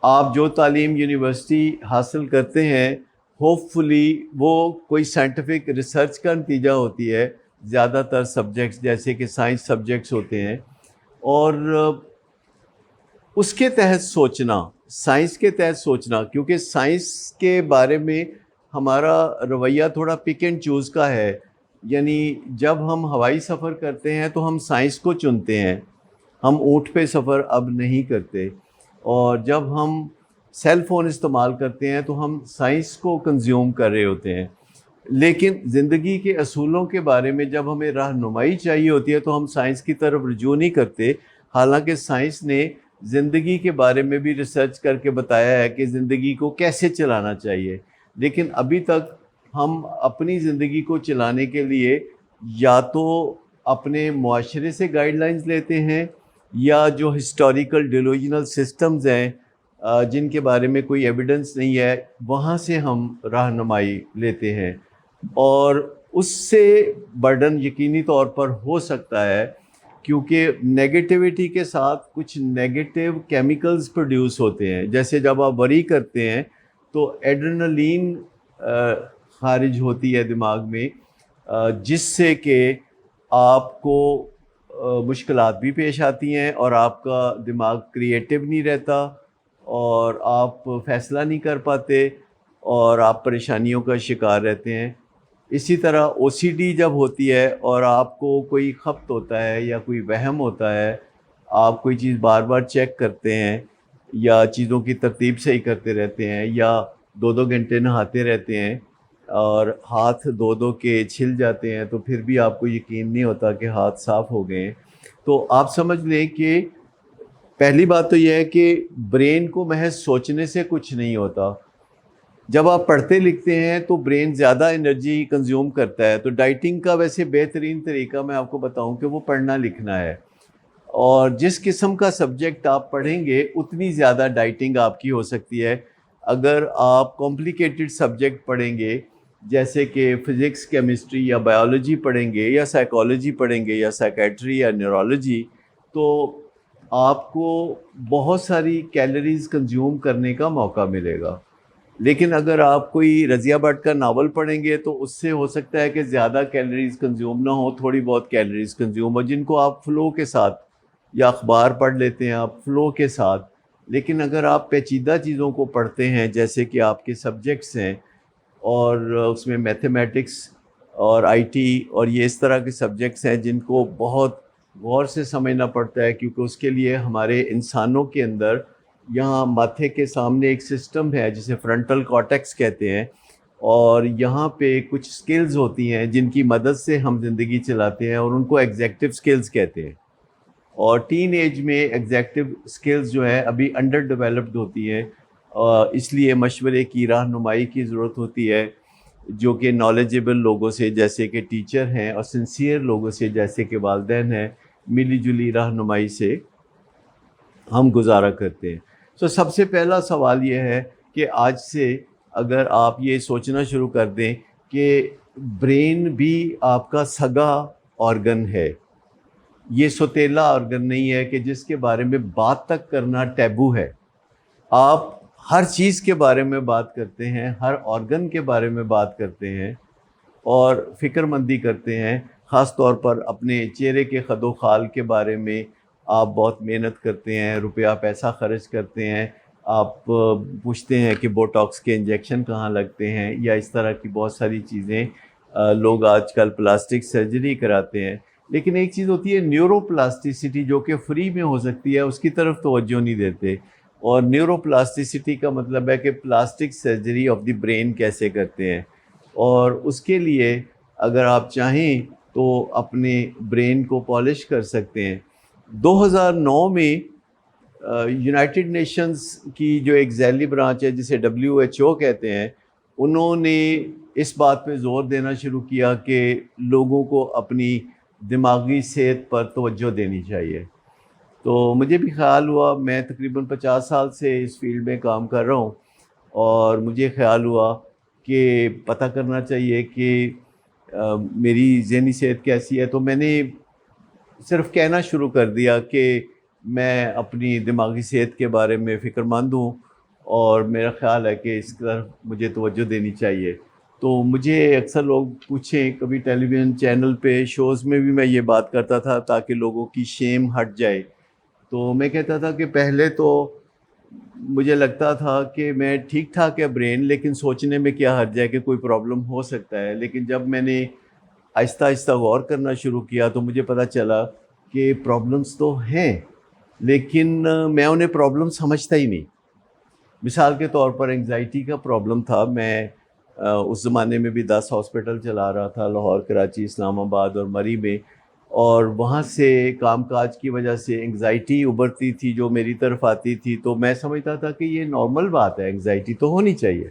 آپ جو تعلیم یونیورسٹی حاصل کرتے ہیں ہوپ فلی وہ کوئی سائنٹیفک ریسرچ کا نتیجہ ہوتی ہے. زیادہ تر سبجیکٹس جیسے کہ سائنس سبجیکٹس ہوتے ہیں، اور اس کے تحت سوچنا، سائنس کے تحت سوچنا، کیونکہ سائنس کے بارے میں ہمارا رویہ تھوڑا پک اینڈ چوز کا ہے. یعنی جب ہم ہوائی سفر کرتے ہیں تو ہم سائنس کو چنتے ہیں، ہم اونٹ پہ سفر اب نہیں کرتے. اور جب ہم سیل فون استعمال کرتے ہیں تو ہم سائنس کو کنزیوم کر رہے ہوتے ہیں. لیکن زندگی کے اصولوں کے بارے میں جب ہمیں رہنمائی چاہیے ہوتی ہے تو ہم سائنس کی طرف رجوع نہیں کرتے، حالانکہ سائنس نے زندگی کے بارے میں بھی ریسرچ کر کے بتایا ہے کہ زندگی کو کیسے چلانا چاہیے. لیکن ابھی تک ہم اپنی زندگی کو چلانے کے لیے یا تو اپنے معاشرے سے گائیڈ لائنز لیتے ہیں، یا جو ہسٹوریکل ڈیلوژنل سسٹمز ہیں جن کے بارے میں کوئی ایویڈنس نہیں ہے، وہاں سے ہم رہنمائی لیتے ہیں. اور اس سے برڈن یقینی طور پر ہو سکتا ہے، کیونکہ نیگیٹیوٹی کے ساتھ کچھ نیگیٹیو کیمیکلز پروڈیوس ہوتے ہیں. جیسے جب آپ وری کرتے ہیں تو ایڈرینلین خارج ہوتی ہے دماغ میں، جس سے کہ آپ کو مشکلات بھی پیش آتی ہیں اور آپ کا دماغ کریٹیو نہیں رہتا اور آپ فیصلہ نہیں کر پاتے اور آپ پریشانیوں کا شکار رہتے ہیں. اسی طرح او سی ڈی جب ہوتی ہے اور آپ کو کوئی خبط ہوتا ہے یا کوئی وہم ہوتا ہے، آپ کوئی چیز بار بار چیک کرتے ہیں یا چیزوں کی ترتیب صحیح کرتے رہتے ہیں، یا 2 گھنٹے نہاتے رہتے ہیں اور ہاتھ دو کے چھل جاتے ہیں تو پھر بھی آپ کو یقین نہیں ہوتا کہ ہاتھ صاف ہو گئے ہیں. تو آپ سمجھ لیں کہ پہلی بات تو یہ ہے کہ برین کو محض سوچنے سے کچھ نہیں ہوتا. جب آپ پڑھتے لکھتے ہیں تو برین زیادہ انرجی کنزیوم کرتا ہے. تو ڈائٹنگ کا ویسے بہترین طریقہ میں آپ کو بتاؤں کہ وہ پڑھنا لکھنا ہے, اور جس قسم کا سبجیکٹ آپ پڑھیں گے اتنی زیادہ ڈائٹنگ آپ کی ہو سکتی ہے. اگر آپ کمپلیکیٹڈ سبجیکٹ پڑھیں گے جیسے کہ فزکس, کیمسٹری یا بایولوجی پڑھیں گے, یا سائیکالوجی پڑھیں گے, یا سائیکیٹری یا نیورولوجی, تو آپ کو بہت ساری کیلریز کنزیوم کرنے کا موقع ملے گا. لیکن اگر آپ کوئی رضیہ بھٹ کا ناول پڑھیں گے تو اس سے ہو سکتا ہے کہ زیادہ کیلریز کنزیوم نہ ہو, تھوڑی بہت کیلریز کنزیوم ہو, جن کو آپ فلو کے ساتھ, یا اخبار پڑھ لیتے ہیں آپ فلو کے ساتھ. لیکن اگر آپ پیچیدہ چیزوں کو پڑھتے ہیں جیسے کہ آپ کے سبجیکٹس ہیں, اور اس میں میتھمیٹکس اور آئی ٹی اور یہ اس طرح کے سبجیکٹس ہیں جن کو بہت غور سے سمجھنا پڑتا ہے, کیونکہ اس کے لیے ہمارے انسانوں کے اندر یہاں ماتھے کے سامنے ایک سسٹم ہے جسے فرنٹل کارٹیکس کہتے ہیں, اور یہاں پہ کچھ سکلز ہوتی ہیں جن کی مدد سے ہم زندگی چلاتے ہیں, اور ان کو ایگزیکٹو سکلز کہتے ہیں. اور ٹین ایج میں ایگزیکٹو سکلز جو ہیں ابھی انڈر ڈیولپڈ ہوتی ہیں, اس لیے مشورے کی, رہنمائی کی ضرورت ہوتی ہے, جو کہ نالجبل لوگوں سے جیسے کہ ٹیچر ہیں, اور سنسیئر لوگوں سے جیسے کہ والدین ہیں, ملی جلی رہنمائی سے ہم گزارا کرتے ہیں. سو سب سے پہلا سوال یہ ہے کہ آج سے اگر آپ یہ سوچنا شروع کر دیں کہ برین بھی آپ کا سگا آرگن ہے, یہ سوتیلا آرگن نہیں ہے کہ جس کے بارے میں بات تک کرنا ٹیبو ہے. آپ ہر چیز کے بارے میں بات کرتے ہیں, ہر آرگن کے بارے میں بات کرتے ہیں, اور فکر مندی کرتے ہیں. خاص طور پر اپنے چہرے کے خد و خال کے بارے میں آپ بہت محنت کرتے ہیں, روپیہ پیسہ خرچ کرتے ہیں, آپ پوچھتے ہیں کہ بوٹاکس کے انجیکشن کہاں لگتے ہیں, یا اس طرح کی بہت ساری چیزیں. لوگ آج کل پلاسٹک سرجری کراتے ہیں, لیکن ایک چیز ہوتی ہے نیورو پلاسٹیسٹی جو کہ فری میں ہو سکتی ہے, اس کی طرف توجہ نہیں دیتے. اور نیورو پلاسٹیسٹی کا مطلب ہے کہ plastic surgery of the brain کیسے کرتے ہیں, اور اس کے لیے اگر آپ چاہیں تو اپنے برین کو پالش کر سکتے ہیں. 2009 میں یونائٹڈ نیشنز کی جو ایک ذیلی برانچ ہے جسے WHO کہتے ہیں, انہوں نے اس بات پہ زور دینا شروع کیا کہ لوگوں کو اپنی دماغی صحت پر توجہ دینی چاہیے. تو مجھے بھی خیال ہوا, میں تقریباً 50 سال سے اس فیلڈ میں کام کر رہا ہوں, اور مجھے خیال ہوا کہ پتہ کرنا چاہیے کہ میری ذہنی صحت کیسی ہے. تو میں نے صرف کہنا شروع کر دیا کہ میں اپنی دماغی صحت کے بارے میں فکر مند ہوں, اور میرا خیال ہے کہ اس طرف مجھے توجہ دینی چاہیے. تو مجھے اکثر لوگ پوچھیں, کبھی ٹیلی ویژن چینل پہ شوز میں بھی میں یہ بات کرتا تھا تاکہ لوگوں کی شیم ہٹ جائے. تو میں کہتا تھا کہ پہلے تو مجھے لگتا تھا کہ میں ٹھیک ٹھاک ہے برین, لیکن سوچنے میں کیا حرج ہے کہ کوئی پرابلم ہو سکتا ہے. لیکن جب میں نے آہستہ آہستہ غور کرنا شروع کیا تو مجھے پتہ چلا کہ پرابلمس تو ہیں, لیکن میں انہیں پرابلم سمجھتا ہی نہیں. مثال کے طور پر انگزائٹی کا پرابلم تھا. میں اس زمانے میں بھی 10 ہاسپٹل چلا رہا تھا, لاہور, کراچی, اسلام آباد اور مری میں, اور وہاں سے کام کاج کی وجہ سے انگزائٹی ابھرتی تھی جو میری طرف آتی تھی. تو میں سمجھتا تھا کہ یہ نارمل بات ہے, انگزائٹی تو ہونی چاہیے.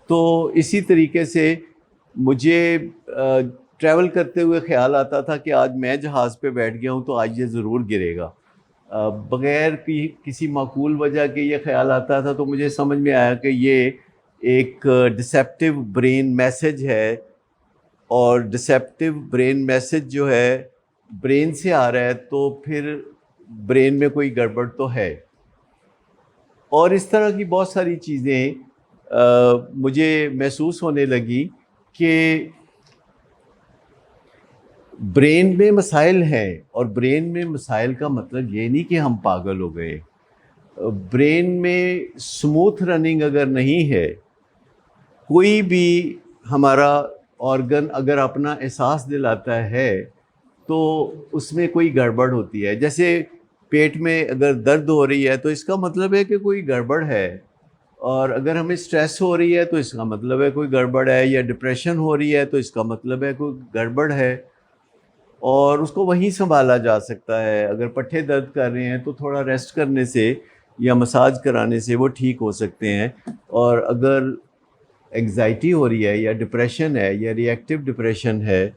تو اسی طریقے سے مجھے ٹریول کرتے ہوئے خیال آتا تھا کہ آج میں جہاز پہ بیٹھ گیا ہوں تو آج یہ ضرور گرے گا. بغیر کسی معقول وجہ کے یہ خیال آتا تھا. تو مجھے سمجھ میں آیا کہ یہ ایک ڈسیپٹیو برین میسج ہے, اور ڈسیپٹیو برین میسج جو ہے برین سے آ رہا ہے تو پھر برین میں کوئی گڑبڑ تو ہے. اور اس طرح کی بہت ساری چیزیں مجھے محسوس ہونے لگی کہ برین میں مسائل ہیں, اور برین میں مسائل کا مطلب یہ نہیں کہ ہم پاگل ہو گئے. برین میں سموتھ رننگ اگر نہیں ہے, کوئی بھی ہمارا آرگن اگر اپنا احساس دلاتا ہے تو اس میں کوئی گڑبڑ ہوتی ہے. جیسے پیٹ میں اگر درد ہو رہی ہے تو اس کا مطلب ہے کہ کوئی گڑبڑ ہے, اور اگر ہمیں اسٹریس ہو رہی ہے تو اس کا مطلب ہے کوئی گڑبڑ ہے, یا ڈپریشن ہو رہی ہے تو اس کا مطلب ہے کوئی گڑبڑ ہے. اور اس کو وہیں سنبھالا جا سکتا ہے. اگر پٹھے درد کر رہے ہیں تو تھوڑا ریسٹ کرنے سے یا مساج کرانے سے وہ ٹھیک ہو سکتے ہیں. اور اگر انگزائٹی ہو رہی ہے یا ڈپریشن ہے یا ریئیکٹیو ڈپریشن ہے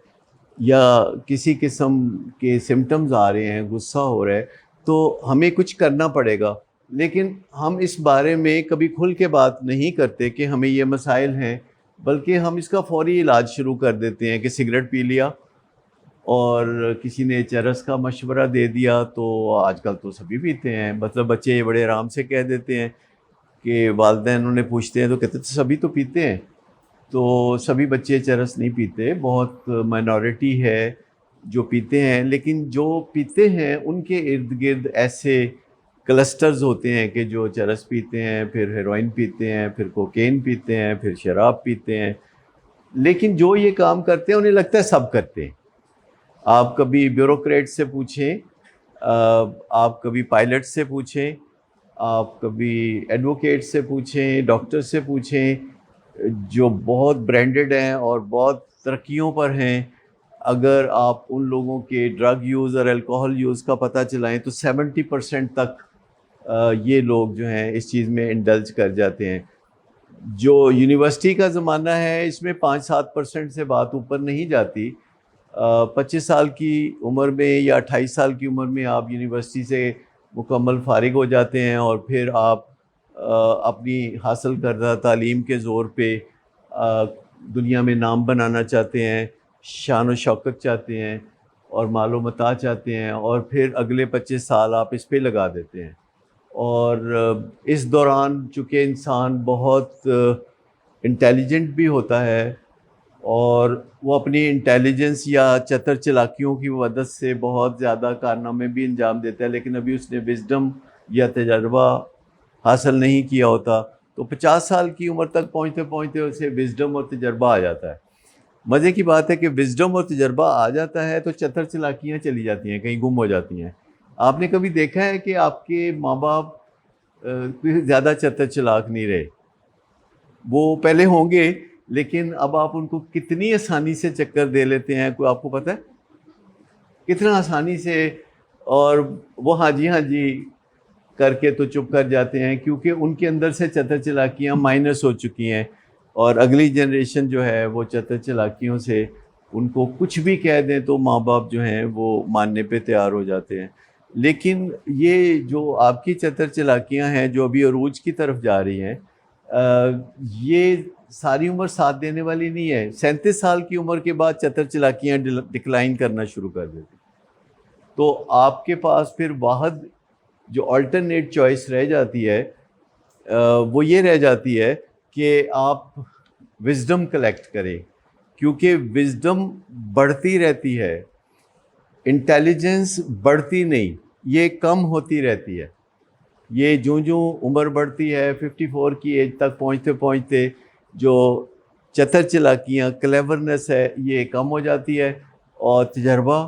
یا کسی قسم کے سمٹمز آ رہے ہیں، غصہ ہو رہا ہے، تو ہمیں کچھ کرنا پڑے گا. لیکن ہم اس بارے میں کبھی کھل کے بات نہیں کرتے کہ ہمیں یہ مسائل ہیں، بلکہ ہم اس کا فوری علاج شروع کر دیتے ہیں کہ سگریٹ پی لیا اور کسی نے چرس کا مشورہ دے دیا تو آج کل تو سبھی پیتے ہیں. مطلب بچے بڑے آرام سے کہہ دیتے ہیں کہ والدین انہیں پوچھتے ہیں تو کہتے ہیں سبھی تو پیتے ہیں. تو سبھی بچے چرس نہیں پیتے، بہت مائنورٹی ہے جو پیتے ہیں. لیکن جو پیتے ہیں ان کے ارد گرد ایسے کلسٹرز ہوتے ہیں کہ جو چرس پیتے ہیں، پھر ہیروئن پیتے ہیں، پھر کوکین پیتے ہیں، پھر شراب پیتے ہیں. لیکن جو یہ کام کرتے ہیں انہیں لگتا ہے سب کرتے ہیں. آپ کبھی بیوروکریٹ سے پوچھیں، آپ کبھی پائلٹ سے پوچھیں، آپ کبھی ایڈوکیٹ سے پوچھیں، ڈاکٹر سے پوچھیں جو بہت برانڈڈ ہیں اور بہت ترقیوں پر ہیں. اگر آپ ان لوگوں کے ڈرگ یوز اور الکوہل یوز کا پتہ چلائیں تو 70% تک یہ لوگ جو ہیں اس چیز میں انڈلج کر جاتے ہیں. جو یونیورسٹی کا زمانہ ہے اس میں 5-7% سے بات اوپر نہیں جاتی. 25 سال کی عمر میں یا 28 سال کی عمر میں آپ یونیورسٹی سے مکمل فارغ ہو جاتے ہیں اور پھر آپ اپنی حاصل کردہ تعلیم کے زور پہ دنیا میں نام بنانا چاہتے ہیں، شان و شوکت چاہتے ہیں اور مال و متاع چاہتے ہیں، اور پھر اگلے 25 سال آپ اس پہ لگا دیتے ہیں. اور اس دوران چونکہ انسان بہت انٹیلیجنٹ بھی ہوتا ہے اور وہ اپنی انٹیلیجنس یا چتر چلاکیوں کی مدد سے بہت زیادہ کارنامے بھی انجام دیتا ہے، لیکن ابھی اس نے وزڈم یا تجربہ حاصل نہیں کیا ہوتا. تو 50 سال کی عمر تک پہنچتے پہنچتے اسے وزڈم اور تجربہ آ جاتا ہے. مزے کی بات ہے کہ وزڈم اور تجربہ آ جاتا ہے تو چتر چلاکیاں چلی جاتی ہیں، کہیں گم ہو جاتی ہیں. آپ نے کبھی دیکھا ہے کہ آپ کے ماں باپ زیادہ چتر چلاک نہیں رہے؟ وہ پہلے ہوں گے لیکن اب آپ ان کو کتنی آسانی سے چکر دے لیتے ہیں، کوئی آپ کو پتہ ہے کتنا آسانی سے، اور وہ ہاں جی کر کے تو چپ کر جاتے ہیں کیونکہ ان کے اندر سے چتر چلاکیاں مائنس ہو چکی ہیں. اور اگلی جنریشن جو ہے وہ چتر چلاکیوں سے ان کو کچھ بھی کہہ دیں تو ماں باپ جو ہیں وہ ماننے پہ تیار ہو جاتے ہیں. لیکن یہ جو آپ کی چتر چلاکیاں ہیں جو ابھی عروج کی طرف جا رہی ہیں، یہ ساری عمر ساتھ دینے والی نہیں ہے. 37 سال کی عمر کے بعد چتر چلاکیاں ڈکلائن کرنا شروع کر دیتی. تو آپ کے پاس پھر واحد جو آلٹرنیٹ چوائس رہ جاتی ہے وہ یہ رہ جاتی ہے کہ آپ وزڈم کلیکٹ کریں، کیونکہ وزڈم بڑھتی رہتی ہے، انٹیلیجنس بڑھتی نہیں، یہ کم ہوتی رہتی ہے. یہ جو عمر بڑھتی ہے 54 کی ایج تک پہنچتے پہنچتے جو چتر چلاکیاں کلیورنس ہے یہ کم ہو جاتی ہے، اور تجربہ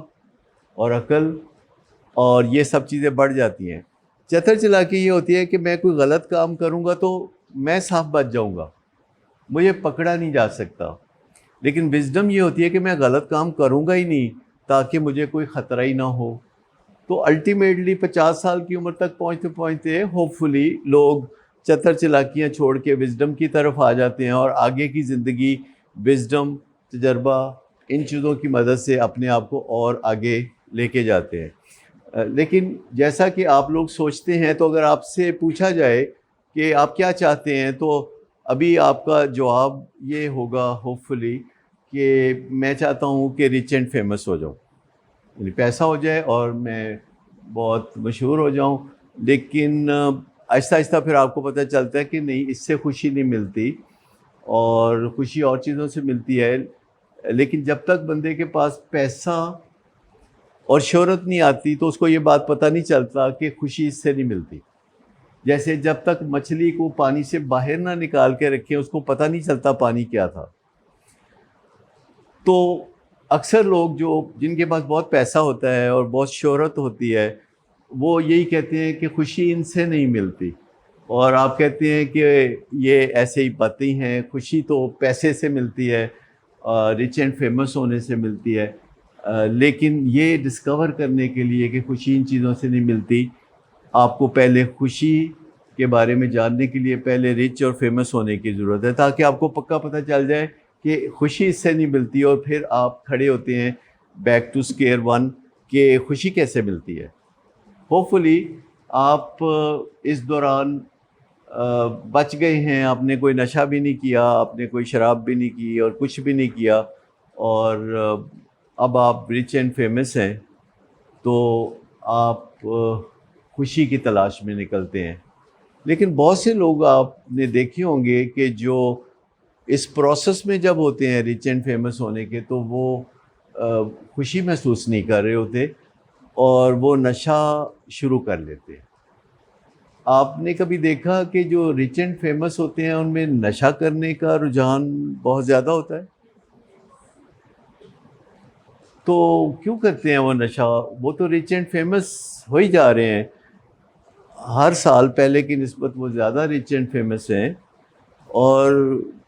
اور عقل اور یہ سب چیزیں بڑھ جاتی ہیں. چتر چلاکی یہ ہوتی ہے کہ میں کوئی غلط کام کروں گا تو میں صاف بچ جاؤں گا، مجھے پکڑا نہیں جا سکتا. لیکن وزڈم یہ ہوتی ہے کہ میں غلط کام کروں گا ہی نہیں تاکہ مجھے کوئی خطرہ ہی نہ ہو. تو الٹیمیٹلی 50 سال کی عمر تک پہنچتے پہنچتے ہوپ فلی لوگ چتر چلاکیاں چھوڑ کے وزڈم کی طرف آ جاتے ہیں اور آگے کی زندگی وزڈم، تجربہ، ان چیزوں کی مدد سے اپنے آپ کو اور آگے لے کے جاتے ہیں. لیکن جیسا کہ آپ لوگ سوچتے ہیں، تو اگر آپ سے پوچھا جائے کہ آپ کیا چاہتے ہیں تو ابھی آپ کا جواب یہ ہوگا ہوپ فلی کہ میں چاہتا ہوں کہ ریچ اینڈ فیمس ہو جاؤں، یعنی پیسہ ہو جائے اور میں بہت مشہور ہو جاؤں. لیکن آہستہ آہستہ پھر آپ کو پتہ چلتا ہے کہ نہیں، اس سے خوشی نہیں ملتی، اور خوشی اور چیزوں سے ملتی ہے. لیکن جب تک بندے کے پاس پیسہ اور شہرت نہیں آتی تو اس کو یہ بات پتہ نہیں چلتا کہ خوشی اس سے نہیں ملتی. جیسے جب تک مچھلی کو پانی سے باہر نہ نکال کے رکھیں اس کو پتہ نہیں چلتا پانی کیا تھا. تو اکثر لوگ جن کے پاس بہت پیسہ ہوتا ہے اور بہت شہرت ہوتی ہے وہ یہی کہتے ہیں کہ خوشی ان سے نہیں ملتی، اور آپ کہتے ہیں کہ یہ ایسے ہی باتیں ہیں، خوشی تو پیسے سے ملتی ہے، ریچ اینڈ فیمس ہونے سے ملتی ہے. لیکن یہ ڈسکور کرنے کے لیے کہ خوشی ان چیزوں سے نہیں ملتی، آپ کو پہلے خوشی کے بارے میں جاننے کے لیے پہلے ریچ اور فیمس ہونے کی ضرورت ہے، تاکہ آپ کو پکا پتہ چل جائے کہ خوشی اس سے نہیں ملتی، اور پھر آپ کھڑے ہوتے ہیں بیک ٹو اسکیئر ون کہ خوشی کیسے ملتی ہے۔ ہوپ فلی آپ اس دوران بچ گئے ہیں، آپ نے کوئی نشہ بھی نہیں کیا، آپ نے کوئی شراب بھی نہیں کی اور کچھ بھی نہیں کیا، اور اب آپ ریچ اینڈ فیمس ہیں، تو آپ خوشی کی تلاش میں نکلتے ہیں۔ لیکن بہت سے لوگ آپ نے دیکھے ہوں گے کہ جو اس پروسیس میں جب ہوتے ہیں ریچ اینڈ فیمس ہونے کے، تو وہ خوشی محسوس نہیں کر رہے ہوتے اور وہ نشہ شروع کر لیتے ہیں۔ آپ نے کبھی دیکھا کہ جو ریچ اینڈ فیمس ہوتے ہیں ان میں نشہ کرنے کا رجحان بہت زیادہ ہوتا ہے؟ تو کیوں کرتے ہیں وہ نشہ؟ وہ تو ریچ اینڈ فیمس ہو ہی جا رہے ہیں، ہر سال پہلے کی نسبت وہ زیادہ ریچ اینڈ فیمس ہیں، اور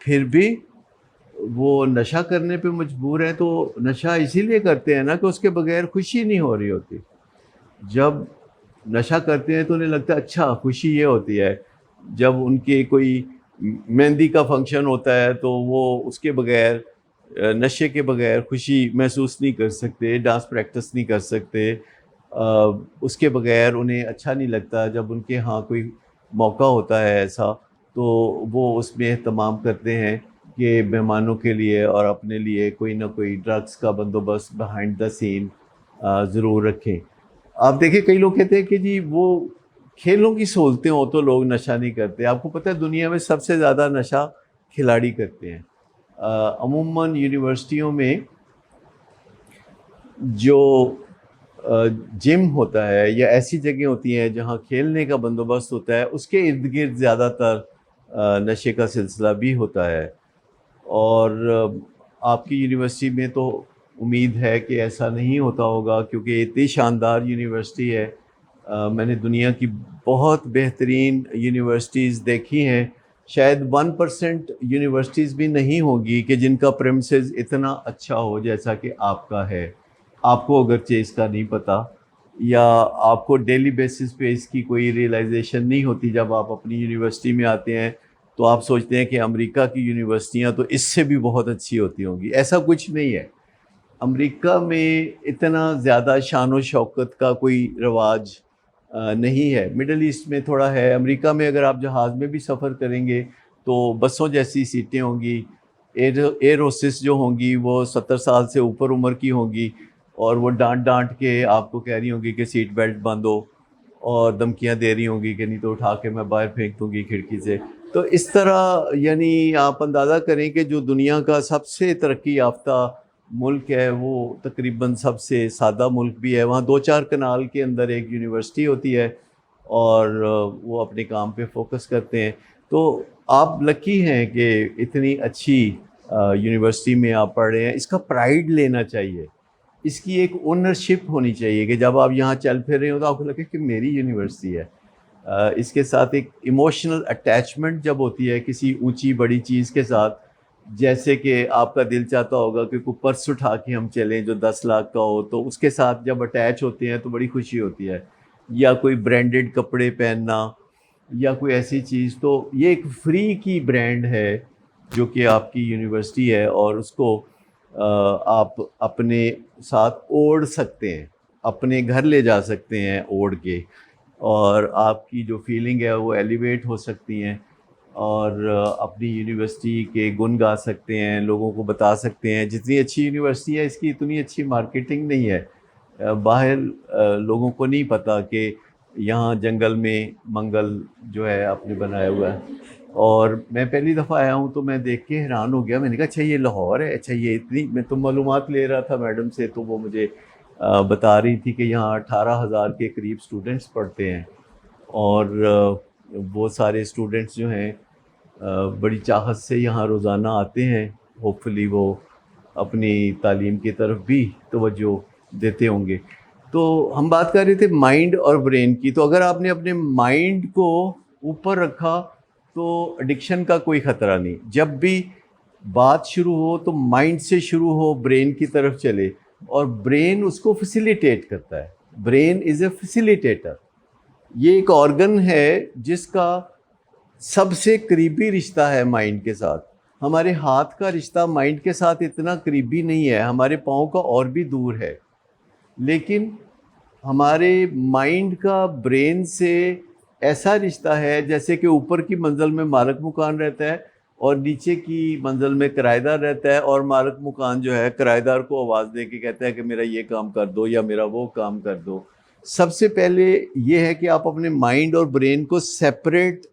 پھر بھی وہ نشہ کرنے پہ مجبور ہیں۔ تو نشہ اسی لیے کرتے ہیں نا کہ اس کے بغیر خوشی نہیں ہو رہی ہوتی۔ جب نشہ کرتے ہیں تو انہیں لگتا ہے اچھا خوشی یہ ہوتی ہے۔ جب ان کے کوئی مہندی کا فنکشن ہوتا ہے تو وہ اس کے بغیر، نشے کے بغیر خوشی محسوس نہیں کر سکتے، ڈانس پریکٹس نہیں کر سکتے، اس کے بغیر انہیں اچھا نہیں لگتا۔ جب ان کے ہاں کوئی موقع ہوتا ہے ایسا، تو وہ اس میں اہتمام کرتے ہیں کہ مہمانوں کے لیے اور اپنے لیے کوئی نہ کوئی ڈرگس کا بندوبست بیہائنڈ دا سین ضرور رکھیں۔ آپ دیکھیں کئی لوگ کہتے ہیں کہ جی وہ کھیلوں کی سہولتیں ہوں تو لوگ نشہ نہیں کرتے۔ آپ کو پتہ ہے دنیا میں سب سے زیادہ نشہ کھلاڑی کرتے ہیں۔ عموماً یونیورسٹیوں میں جو جم ہوتا ہے یا ایسی جگہیں ہوتی ہیں جہاں کھیلنے کا بندوبست ہوتا ہے، اس کے ارد گرد زیادہ تر نشے کا سلسلہ بھی ہوتا ہے۔ اور آپ کی یونیورسٹی میں تو امید ہے کہ ایسا نہیں ہوتا ہوگا، کیونکہ اتنی شاندار یونیورسٹی ہے۔ میں نے دنیا کی بہت بہترین یونیورسٹیز دیکھی ہیں، شاید 1% یونیورسٹیز بھی نہیں ہوگی کہ جن کا پریمسز اتنا اچھا ہو جیسا کہ آپ کا ہے۔ آپ کو اگرچہ اس کا نہیں پتہ، یا آپ کو ڈیلی بیسس پہ اس کی کوئی ریئلائزیشن نہیں ہوتی۔ جب آپ اپنی یونیورسٹی میں آتے ہیں تو آپ سوچتے ہیں کہ امریکہ کی یونیورسٹیاں تو اس سے بھی بہت اچھی ہوتی ہوں گی۔ ایسا کچھ نہیں ہے۔ امریکہ میں اتنا زیادہ شان و شوکت کا کوئی رواج نہیں ہے۔ مڈل ایسٹ میں تھوڑا ہے۔ امریکہ میں اگر آپ جہاز میں بھی سفر کریں گے تو بسوں جیسی سیٹیں ہوں گی، ایئر ہوسٹس جو ہوں گی وہ 70 سال سے اوپر عمر کی ہوں گی، اور وہ ڈانٹ کے آپ کو کہہ رہی ہوں گی کہ سیٹ بیلٹ باندھو، اور دھمکیاں دے رہی ہوں گی کہ نہیں تو اٹھا کے میں باہر پھینک دوں گی کھڑکی سے۔ تو اس طرح یعنی آپ اندازہ کریں کہ جو دنیا کا سب سے ترقی یافتہ ملک ہے وہ تقریباً سب سے سادہ ملک بھی ہے۔ وہاں 2-4 کنال کے اندر ایک یونیورسٹی ہوتی ہے، اور وہ اپنے کام پہ فوکس کرتے ہیں۔ تو آپ لکی ہیں کہ اتنی اچھی یونیورسٹی میں آپ پڑھ رہے ہیں۔ اس کا پرائیڈ لینا چاہیے، اس کی ایک اونرشپ ہونی چاہیے کہ جب آپ یہاں چل پھر رہے ہو تو آپ کو لگے کہ میری یونیورسٹی ہے۔ اس کے ساتھ ایک ایموشنل اٹیچمنٹ جب ہوتی ہے کسی اونچی بڑی چیز کے ساتھ، جیسے کہ آپ کا دل چاہتا ہوگا کہ کوئی پرس اٹھا کے ہم چلیں جو 10 لاکھ کا ہو، تو اس کے ساتھ جب اٹیچ ہوتے ہیں تو بڑی خوشی ہوتی ہے۔ یا کوئی برانڈڈ کپڑے پہننا یا کوئی ایسی چیز، تو یہ ایک فری کی برانڈ ہے جو کہ آپ کی یونیورسٹی ہے، اور اس کو آپ اپنے ساتھ اوڑھ سکتے ہیں، اپنے گھر لے جا سکتے ہیں اوڑھ کے، اور آپ کی جو فیلنگ ہے وہ ایلیویٹ ہو سکتی ہیں، اور اپنی یونیورسٹی کے گن گا سکتے ہیں، لوگوں کو بتا سکتے ہیں۔ جتنی اچھی یونیورسٹی ہے اس کی اتنی اچھی مارکیٹنگ نہیں ہے، باہر لوگوں کو نہیں پتہ کہ یہاں جنگل میں منگل جو ہے آپ نے بنایا ہوا ہے۔ اور میں پہلی دفعہ آیا ہوں تو میں دیکھ کے حیران ہو گیا۔ میں نے کہا اچھا یہ لاہور ہے، اچھا یہ اتنی، میں تو معلومات لے رہا تھا میڈم سے، تو وہ مجھے بتا رہی تھی کہ یہاں 18,000 کے قریب اسٹوڈنٹس پڑھتے ہیں، اور وہ سارے اسٹوڈنٹس جو ہیں بڑی چاہت سے یہاں روزانہ آتے ہیں۔ ہوپ فلی وہ اپنی تعلیم کی طرف بھی توجہ دیتے ہوں گے۔ تو ہم بات کر رہے تھے مائنڈ اور برین کی۔ تو اگر آپ نے اپنے مائنڈ کو اوپر رکھا تو ایڈکشن کا کوئی خطرہ نہیں۔ جب بھی بات شروع ہو تو مائنڈ سے شروع ہو، برین کی طرف چلے، اور برین اس کو فیسیلیٹیٹ کرتا ہے۔ Brain is a facilitator. یہ ایک آرگن ہے جس کا سب سے قریبی رشتہ ہے مائنڈ کے ساتھ. ہمارے ہاتھ کا رشتہ مائنڈ کے ساتھ اتنا قریبی نہیں ہے, ہمارے پاؤں کا اور بھی دور ہے, لیکن ہمارے مائنڈ کا برین سے ایسا رشتہ ہے جیسے کہ اوپر کی منزل میں مالک مکان رہتا ہے اور نیچے کی منزل میں کرایہ دار رہتا ہے, اور مالک مکان جو ہے کرایہ دار کو آواز دے کے کہتا ہے کہ میرا یہ کام کر دو یا میرا وہ کام کر دو. سب سے پہلے یہ ہے کہ آپ اپنے مائنڈ اور برین کو سیپریٹ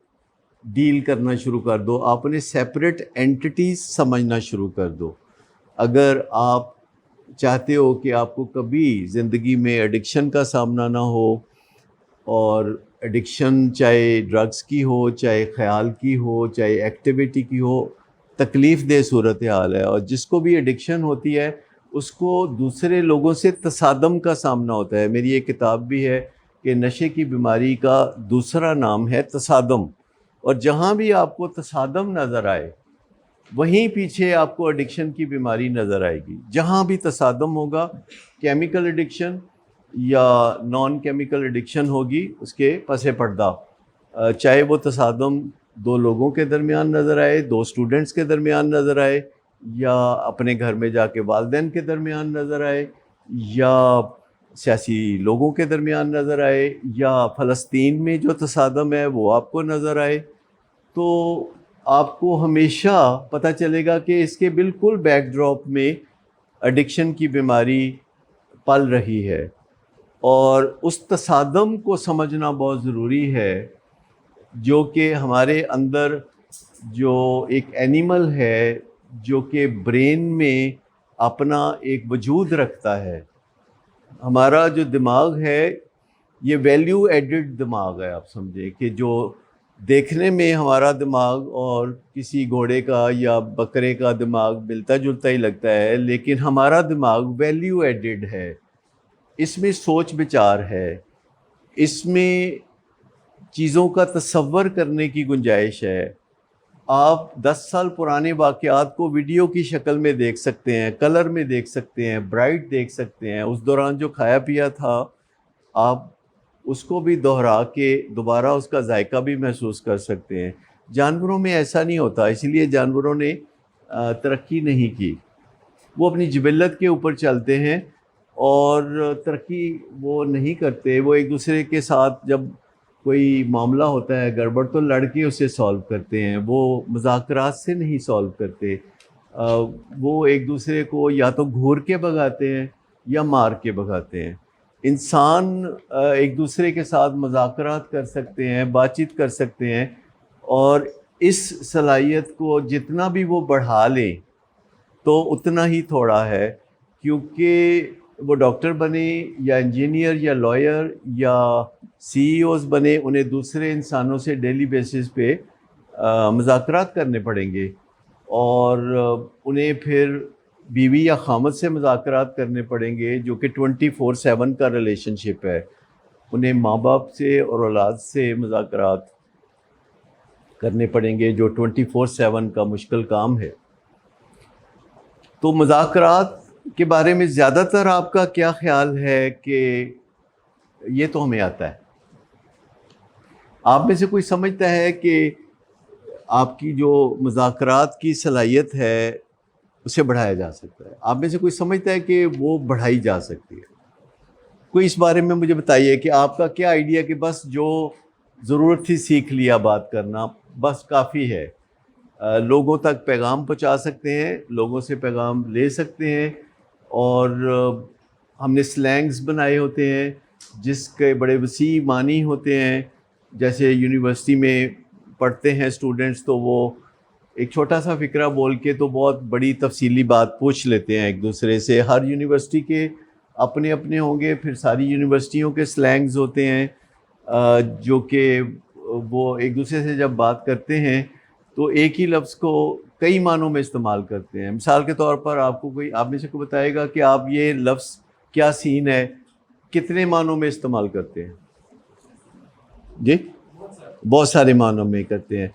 ڈیل کرنا شروع کر دو, آپ نے سیپریٹ اینٹیٹیز سمجھنا شروع کر دو. اگر آپ چاہتے ہو کہ آپ کو کبھی زندگی میں ایڈکشن کا سامنا نہ ہو, اور ایڈکشن چاہے ڈرگس کی ہو, چاہے خیال کی ہو, چاہے ایکٹیویٹی کی ہو, تکلیف دہ صورتحال ہے, اور جس کو بھی ایڈکشن ہوتی ہے اس کو دوسرے لوگوں سے تصادم کا سامنا ہوتا ہے. میری ایک کتاب بھی ہے کہ نشے کی بیماری کا دوسرا نام ہے تصادم, اور جہاں بھی آپ کو تصادم نظر آئے وہیں پیچھے آپ کو ایڈکشن کی بیماری نظر آئے گی. جہاں بھی تصادم ہوگا, کیمیکل ایڈکشن یا نان کیمیکل ایڈکشن ہوگی, اس کے پس پردہ چاہے وہ تصادم دو لوگوں کے درمیان نظر آئے, دو اسٹوڈنٹس کے درمیان نظر آئے, یا اپنے گھر میں جا کے والدین کے درمیان نظر آئے, یا سیاسی لوگوں کے درمیان نظر آئے, یا فلسطین میں جو تصادم ہے وہ آپ کو نظر آئے, تو آپ کو ہمیشہ پتہ چلے گا کہ اس کے بالکل بیک ڈراپ میں ایڈکشن کی بیماری پل رہی ہے. اور اس تصادم کو سمجھنا بہت ضروری ہے, جو کہ ہمارے اندر جو ایک اینیمل ہے جو کہ برین میں اپنا ایک وجود رکھتا ہے. ہمارا جو دماغ ہے یہ ویلیو ایڈڈ دماغ ہے. آپ سمجھیں کہ جو دیکھنے میں ہمارا دماغ اور کسی گھوڑے کا یا بکرے کا دماغ ملتا جلتا ہی لگتا ہے, لیکن ہمارا دماغ ویلیو ایڈڈ ہے. اس میں سوچ بچار ہے, اس میں چیزوں کا تصور کرنے کی گنجائش ہے. آپ 10 سال پرانے واقعات کو ویڈیو کی شکل میں دیکھ سکتے ہیں, کلر میں دیکھ سکتے ہیں, برائٹ دیکھ سکتے ہیں. اس دوران جو کھایا پیا تھا آپ اس کو بھی دہرا کے دوبارہ اس کا ذائقہ بھی محسوس کر سکتے ہیں. جانوروں میں ایسا نہیں ہوتا, اس لیے جانوروں نے ترقی نہیں کی. وہ اپنی جبلت کے اوپر چلتے ہیں اور ترقی وہ نہیں کرتے. وہ ایک دوسرے کے ساتھ جب کوئی معاملہ ہوتا ہے گڑبڑ تو لڑ کے اسے سالو کرتے ہیں, وہ مذاکرات سے نہیں سالو کرتے. وہ ایک دوسرے کو یا تو گھور کے بھگاتے ہیں یا مار کے بھگاتے ہیں. انسان ایک دوسرے کے ساتھ مذاکرات کر سکتے ہیں, بات چیت کر سکتے ہیں, اور اس صلاحیت کو جتنا بھی وہ بڑھا لیں تو اتنا ہی تھوڑا ہے, کیونکہ وہ ڈاکٹر بنے یا انجینئر یا لائر یا سی ای اوز بنے, انہیں دوسرے انسانوں سے ڈیلی بیسس پہ مذاکرات کرنے پڑیں گے, اور انہیں پھر بیوی یا خامد سے مذاکرات کرنے پڑیں گے جو کہ 24/7 کا ریلیشن شپ ہے. انہیں ماں باپ سے اور اولاد سے مذاکرات کرنے پڑیں گے جو 24/7 کا مشکل کام ہے. تو مذاکرات کے بارے میں زیادہ تر آپ کا کیا خیال ہے کہ یہ تو ہمیں آتا ہے؟ آپ میں سے کوئی سمجھتا ہے کہ آپ کی جو مذاکرات کی صلاحیت ہے اسے بڑھایا جا سکتا ہے؟ آپ میں سے کوئی سمجھتا ہے کہ وہ بڑھائی جا سکتی ہے؟ کوئی اس بارے میں مجھے بتائیے کہ آپ کا کیا آئیڈیا کہ بس جو ضرورت تھی سیکھ لیا بات کرنا, بس کافی ہے. لوگوں تک پیغام پہنچا سکتے ہیں, لوگوں سے پیغام لے سکتے ہیں, اور ہم نے سلینگز بنائے ہوتے ہیں جس کے بڑے وسیع معنی ہوتے ہیں. جیسے یونیورسٹی میں پڑھتے ہیں اسٹوڈنٹس تو وہ ایک چھوٹا سا فقرہ بول کے تو بہت بڑی تفصیلی بات پوچھ لیتے ہیں ایک دوسرے سے. ہر یونیورسٹی کے اپنے اپنے ہوں گے, پھر ساری یونیورسٹیوں کے سلینگز ہوتے ہیں جو کہ وہ ایک دوسرے سے جب بات کرتے ہیں تو ایک ہی لفظ کو کئی معنوں میں استعمال کرتے ہیں. مثال کے طور پر آپ میں سے کوئی بتائے گا کہ آپ یہ لفظ کیا سین ہے کتنے معنوں میں استعمال کرتے ہیں؟ جی بہت سارے معنوں میں کرتے ہیں,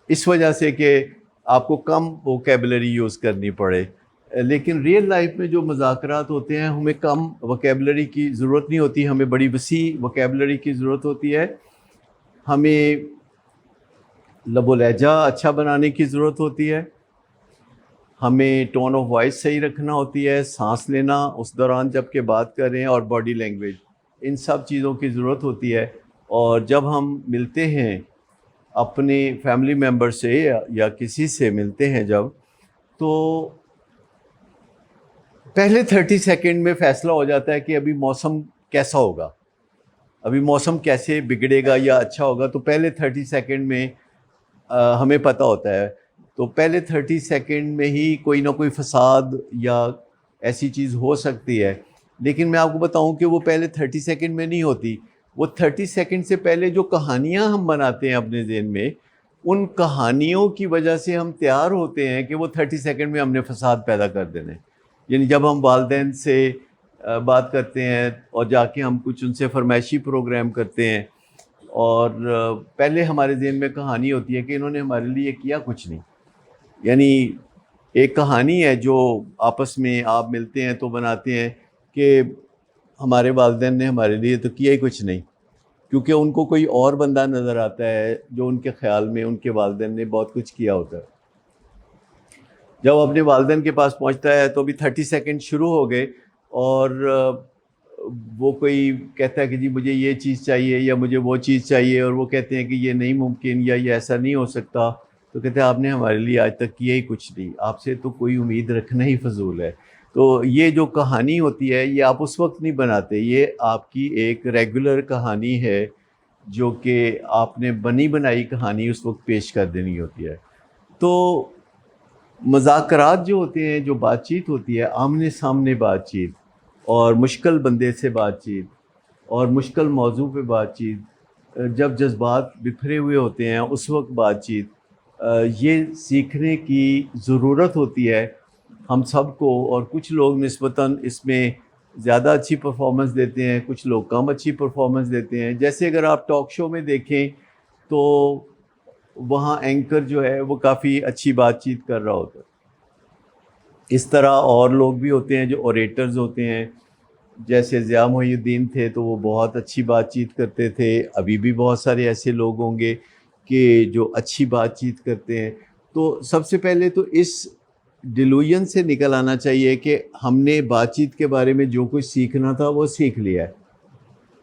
اس وجہ سے کہ آپ کو کم ووکیبلری یوز کرنی پڑے. لیکن ریئل لائف میں جو مذاکرات ہوتے ہیں ہمیں کم وکیبلری کی ضرورت نہیں ہوتی, ہمیں بڑی وسیع وکیبلری کی ضرورت ہوتی ہے. ہمیں لب و لہجہ اچھا بنانے کی ضرورت ہوتی ہے, ہمیں ٹون آف وائس صحیح رکھنا ہوتی ہے, سانس لینا اس دوران جب کہ بات کر رہے ہیں, اور باڈی لینگویج, ان سب چیزوں کی ضرورت ہوتی ہے. اور جب ہم ملتے ہیں اپنے فیملی ممبر سے یا کسی سے ملتے ہیں جب, تو پہلے 30 سیکنڈ میں فیصلہ ہو جاتا ہے کہ ابھی موسم کیسا ہوگا, ابھی موسم کیسے بگڑے گا یا اچھا ہوگا. تو پہلے 30 سیکنڈ میں ہمیں پتہ ہوتا ہے. تو پہلے 30 سیکنڈ میں ہی کوئی نہ کوئی فساد یا ایسی چیز ہو سکتی ہے. لیکن میں آپ کو بتاؤں کہ وہ پہلے 30 سیکنڈ میں نہیں ہوتی. وہ 30 سیکنڈ سے پہلے جو کہانیاں ہم بناتے ہیں اپنے ذہن میں, ان کہانیوں کی وجہ سے ہم تیار ہوتے ہیں کہ وہ 30 سیکنڈ میں ہم نے فساد پیدا کر دینے. یعنی جب ہم والدین سے بات کرتے ہیں اور جا کے ہم کچھ ان سے فرمائشی پروگرام کرتے ہیں, اور پہلے ہمارے ذہن میں کہانی ہوتی ہے کہ انہوں نے ہمارے لیے کیا کچھ نہیں. یعنی ایک کہانی ہے جو آپس میں آپ ملتے ہیں تو بناتے ہیں کہ ہمارے والدین نے ہمارے لیے تو کیا ہی کچھ نہیں, کیونکہ ان کو کوئی اور بندہ نظر آتا ہے جو ان کے خیال میں ان کے والدین نے بہت کچھ کیا ہوتا ہے. جب اپنے والدین کے پاس پہنچتا ہے تو بھی 30 سیکنڈ شروع ہو گئے, اور وہ کوئی کہتا ہے کہ جی مجھے یہ چیز چاہیے یا مجھے وہ چیز چاہیے, اور وہ کہتے ہیں کہ یہ نہیں ممکن یا یہ ایسا نہیں ہو سکتا. تو کہتے ہیں آپ نے ہمارے لیے آج تک کیا ہی کچھ نہیں, آپ سے تو کوئی امید رکھنا ہی فضول ہے. تو یہ جو کہانی ہوتی ہے یہ آپ اس وقت نہیں بناتے, یہ آپ کی ایک ریگولر کہانی ہے جو کہ آپ نے بنی بنائی کہانی اس وقت پیش کر دینی ہوتی ہے. تو مذاکرات جو ہوتے ہیں, جو بات چیت ہوتی ہے, آمنے سامنے بات چیت, اور مشکل بندے سے بات چیت, اور مشکل موضوع پہ بات چیت, جب جذبات بکھرے ہوئے ہوتے ہیں اس وقت بات چیت, یہ سیکھنے کی ضرورت ہوتی ہے ہم سب کو. اور کچھ لوگ نسبتاً اس میں زیادہ اچھی پرفارمنس دیتے ہیں, کچھ لوگ کم اچھی پرفارمنس دیتے ہیں. جیسے اگر آپ ٹاک شو میں دیکھیں تو وہاں اینکر جو ہے وہ کافی اچھی بات چیت کر رہا ہوتا ہے. اس طرح اور لوگ بھی ہوتے ہیں جو اوریٹرز ہوتے ہیں, جیسے ضیاء محی الدین تھے تو وہ بہت اچھی بات چیت کرتے تھے. ابھی بھی بہت سارے ایسے لوگ ہوں گے کہ جو اچھی بات چیت کرتے ہیں. تو سب سے پہلے تو اس ڈیلوژن سے نکل آنا چاہیے کہ ہم نے بات چیت کے بارے میں جو کچھ سیکھنا تھا وہ سیکھ لیا ہے.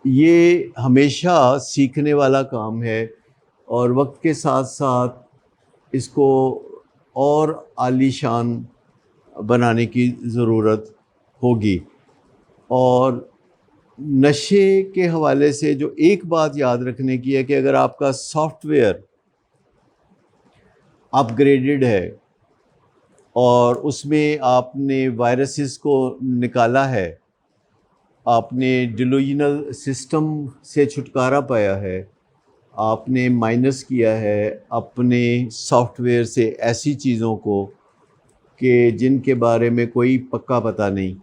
یہ ہمیشہ سیکھنے والا کام ہے, اور وقت کے ساتھ ساتھ اس کو اور عالی شان بنانے کی ضرورت ہوگی. اور نشے کے حوالے سے جو ایک بات یاد رکھنے کی ہے کہ اگر آپ کا سافٹ ویئر اپ گریڈڈ ہے اور اس میں آپ نے وائرسز کو نکالا ہے, آپ نے ڈیلوژنل سسٹم سے چھٹکارا پایا ہے, آپ نے مائنس کیا ہے اپنے سافٹ ویئر سے ایسی چیزوں کو کہ جن کے بارے میں کوئی پکا پتہ نہیں,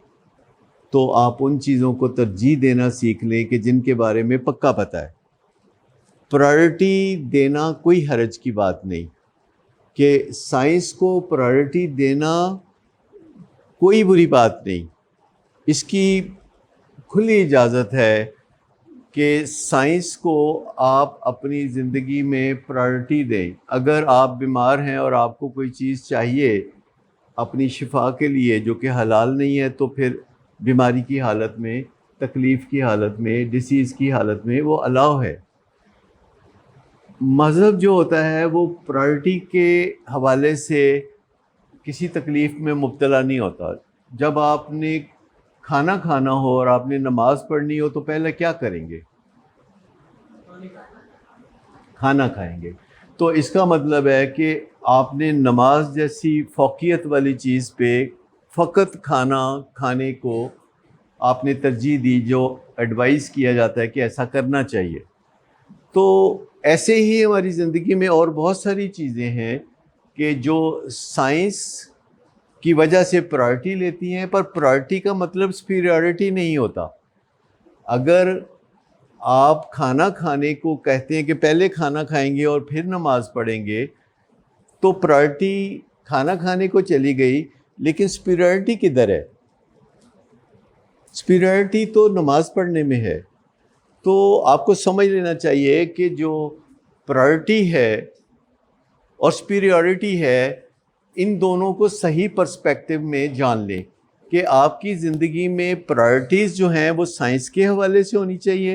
تو آپ ان چیزوں کو ترجیح دینا سیکھ لیں کہ جن کے بارے میں پکا پتہ ہے. پرائرٹی دینا کوئی حرج کی بات نہیں, کہ سائنس کو پرائرٹی دینا کوئی بری بات نہیں. اس کی کھلی اجازت ہے کہ سائنس کو آپ اپنی زندگی میں پرائرٹی دیں. اگر آپ بیمار ہیں اور آپ کو کوئی چیز چاہیے اپنی شفا کے لیے جو کہ حلال نہیں ہے, تو پھر بیماری کی حالت میں, تکلیف کی حالت میں, ڈیسیز کی حالت میں وہ الاؤ ہے. مذہب جو ہوتا ہے وہ پرائرٹی کے حوالے سے کسی تکلیف میں مبتلا نہیں ہوتا. جب آپ نے کھانا کھانا ہو اور آپ نے نماز پڑھنی ہو تو پہلے کیا کریں گے؟ کھانا کھائیں گے. تو اس کا مطلب ہے کہ آپ نے نماز جیسی فوقیت والی چیز پہ فقط کھانا کھانے کو آپ نے ترجیح دی, جو ایڈوائز کیا جاتا ہے کہ ایسا کرنا چاہیے. تو ایسے ہی ہماری زندگی میں اور بہت ساری چیزیں ہیں کہ جو سائنس کی وجہ سے پرائرٹی لیتی ہیں, پر پرائرٹی کا مطلب سپیریورٹی نہیں ہوتا. اگر آپ کھانا کھانے کو کہتے ہیں کہ پہلے کھانا کھائیں گے اور پھر نماز پڑھیں گے, تو پرائرٹی کھانا کھانے کو چلی گئی, لیکن سپیریورٹی کدھر ہے؟ سپیریورٹی تو نماز پڑھنے میں ہے. تو آپ کو سمجھ لینا چاہیے کہ جو پرائرٹی ہے اور سپیریورٹی ہے ان دونوں کو صحیح پرسپیکٹو میں جان لیں کہ آپ کی زندگی میں پرائرٹیز جو ہیں وہ سائنس کے حوالے سے ہونی چاہیے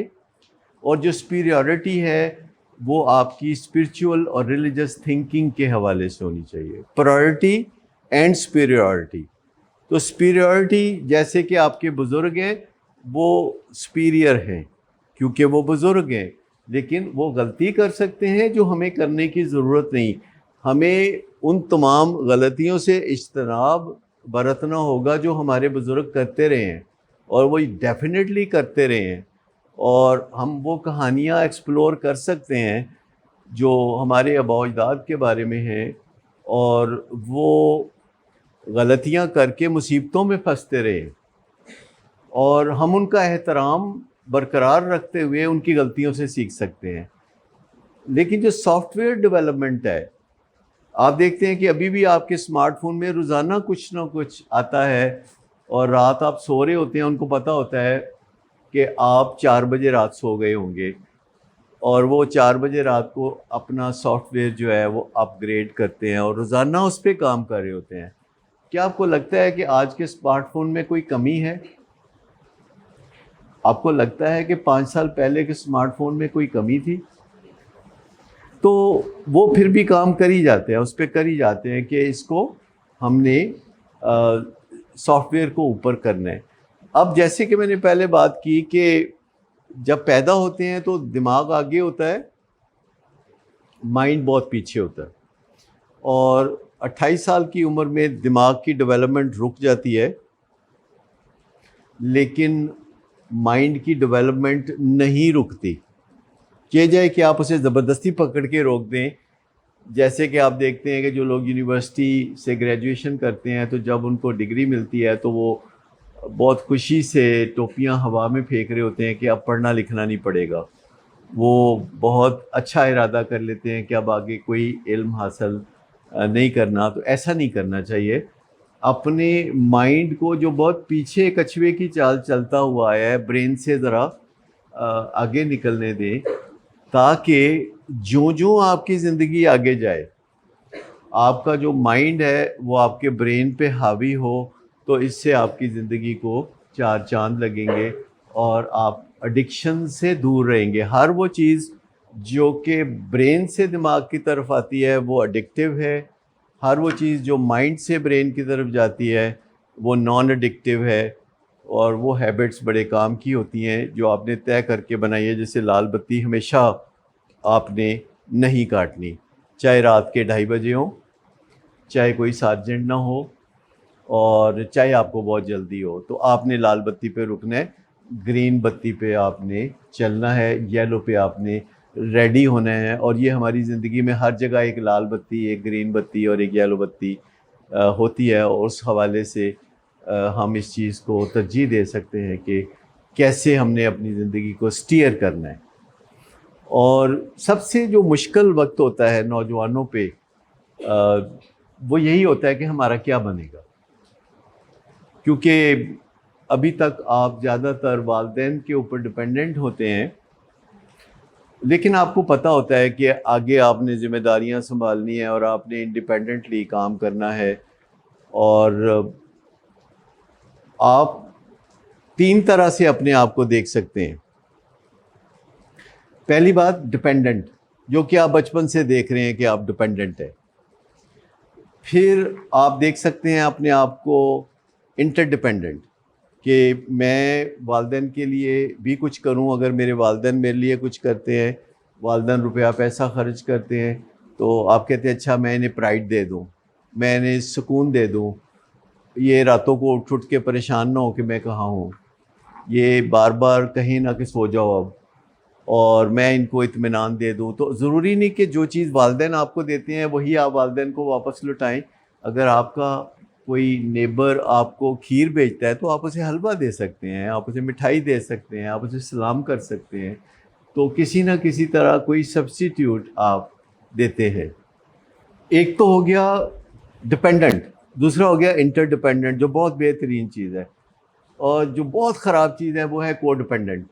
اور جو سپیریورٹی ہے وہ آپ کی اسپرچول اور ریلیجس تھنکنگ کے حوالے سے ہونی چاہیے. Priority and superiority. تو سپیریورٹی جیسے کہ آپ کے بزرگ ہیں وہ سپیریئر ہیں کیونکہ وہ بزرگ ہیں، لیکن وہ غلطی کر سکتے ہیں جو ہمیں کرنے کی ضرورت نہیں. ہمیں ان تمام غلطیوں سے اجتناب برتنا ہوگا جو ہمارے بزرگ کرتے رہے ہیں اور وہ ڈیفینیٹلی کرتے رہے ہیں. اور ہم وہ کہانیاں ایکسپلور کر سکتے ہیں جو ہمارے آباء و اجداد کے بارے میں ہیں اور وہ غلطیاں کر کے مصیبتوں میں پھنستے رہے اور ہم ان کا احترام برقرار رکھتے ہوئے ان کی غلطیوں سے سیکھ سکتے ہیں. لیکن جو سافٹ ویئر ڈیولپمنٹ ہے، آپ دیکھتے ہیں کہ ابھی بھی آپ کے اسمارٹ فون میں روزانہ کچھ نہ کچھ آتا ہے اور رات آپ سو رہے ہوتے ہیں، ان کو پتہ ہوتا ہے کہ آپ 4 بجے رات سو گئے ہوں گے اور وہ 4 بجے رات کو اپنا سافٹ ویئر جو ہے وہ اپ گریڈ کرتے ہیں اور روزانہ اس پہ کام کر رہے ہوتے ہیں. کیا آپ کو لگتا ہے کہ آج کے اسمارٹ فون میں کوئی کمی ہے؟ آپ کو لگتا ہے کہ 5 سال پہلے کے اسمارٹ فون میں کوئی کمی تھی؟ تو وہ پھر بھی کام کر ہی جاتے ہیں، اس پہ کر ہی جاتے ہیں کہ اس کو ہم نے سافٹ ویئر کو اوپر کرنا ہے. اب جیسے کہ میں نے پہلے بات کی کہ جب پیدا ہوتے ہیں تو دماغ آگے ہوتا ہے، مائنڈ بہت پیچھے ہوتا ہے، اور 28 سال کی عمر میں دماغ کی ڈیولپمنٹ رک جاتی ہے لیکن مائنڈ کی ڈیولپمنٹ نہیں رکتی. یہ جائے کہ آپ اسے زبردستی پکڑ کے روک دیں. جیسے کہ آپ دیکھتے ہیں کہ جو لوگ یونیورسٹی سے گریجویشن کرتے ہیں تو جب ان کو ڈگری ملتی ہے تو وہ بہت خوشی سے ٹوپیاں ہوا میں پھینک رہے ہوتے ہیں کہ اب پڑھنا لکھنا نہیں پڑے گا. وہ بہت اچھا ارادہ کر لیتے ہیں کہ اب آگے کوئی علم حاصل نہیں کرنا. تو ایسا نہیں کرنا چاہیے. اپنے مائنڈ کو جو بہت پیچھے کچھوے کی چال چلتا ہوا آیا ہے، برین سے ذرا آگے نکلنے دیں تاکہ جو آپ کی زندگی آگے جائے آپ کا جو مائنڈ ہے وہ آپ کے برین پہ حاوی ہو، تو اس سے آپ کی زندگی کو 4 چاند لگیں گے اور آپ ایڈکشن سے دور رہیں گے. ہر وہ چیز جو کہ برین سے دماغ کی طرف آتی ہے وہ ایڈکٹیو ہے، ہر وہ چیز جو مائنڈ سے برین کی طرف جاتی ہے وہ نان ایڈکٹیو ہے. اور وہ ہیبٹس بڑے کام کی ہوتی ہیں جو آپ نے طے کر کے بنائی ہے. جیسے لال بتی ہمیشہ آپ نے نہیں کاٹنی، چاہے رات کے 2:30 بجے ہوں، چاہے کوئی سارجنٹ نہ ہو، اور چاہے آپ کو بہت جلدی ہو، تو آپ نے لال بتی پہ رکنا ہے، گرین بتی پہ آپ نے چلنا ہے، یلو پہ آپ نے ریڈی ہونا ہے. اور یہ ہماری زندگی میں ہر جگہ ایک لال بتی، ایک گرین بتی اور ایک یلو بتی ہوتی ہے، اور اس حوالے سے ہم اس چیز کو ترجیح دے سکتے ہیں کہ کیسے ہم نے اپنی زندگی کو سٹیئر کرنا ہے. اور سب سے جو مشکل وقت ہوتا ہے نوجوانوں پہ وہ یہی ہوتا ہے کہ ہمارا کیا بنے گا، کیونکہ ابھی تک آپ زیادہ تر والدین کے اوپر ڈپینڈنٹ ہوتے ہیں، لیکن آپ کو پتہ ہوتا ہے کہ آگے آپ نے ذمہ داریاں سنبھالنی ہے اور آپ نے انڈیپینڈنٹلی کام کرنا ہے. اور آپ 3 طرح سے اپنے آپ کو دیکھ سکتے ہیں. پہلی بات ڈپینڈنٹ، جو کہ آپ بچپن سے دیکھ رہے ہیں کہ آپ ڈپینڈنٹ ہیں. پھر آپ دیکھ سکتے ہیں اپنے آپ کو انٹر ڈپینڈنٹ، کہ میں والدین کے لیے بھی کچھ کروں. اگر میرے والدین میرے لیے کچھ کرتے ہیں، والدین روپیہ پیسہ خرچ کرتے ہیں، تو آپ کہتے ہیں اچھا میں انہیں پرائڈ دے دوں، میں انہیں سکون دے دوں، یہ راتوں کو اٹھ کے پریشان نہ ہو کہ میں کہاں ہوں، یہ بار بار کہیں نہ کہ سو جاؤ اب، اور میں ان کو اطمینان دے دوں. تو ضروری نہیں کہ جو چیز والدین آپ کو دیتے ہیں وہی آپ والدین کو واپس لوٹائیں. اگر آپ کا کوئی نیبر آپ کو کھیر بیچتا ہے تو آپ اسے حلوہ دے سکتے ہیں، آپ اسے مٹھائی دے سکتے ہیں، آپ اسے سلام کر سکتے ہیں. تو کسی نہ کسی طرح کوئی سبسٹیٹیوٹ آپ دیتے ہیں. ایک تو ہو گیا ڈپینڈنٹ، دوسرا ہو گیا انٹر ڈپینڈنٹ، جو بہت بہترین چیز ہے، اور جو بہت خراب چیز ہے وہ ہے کو ڈپینڈنٹ۔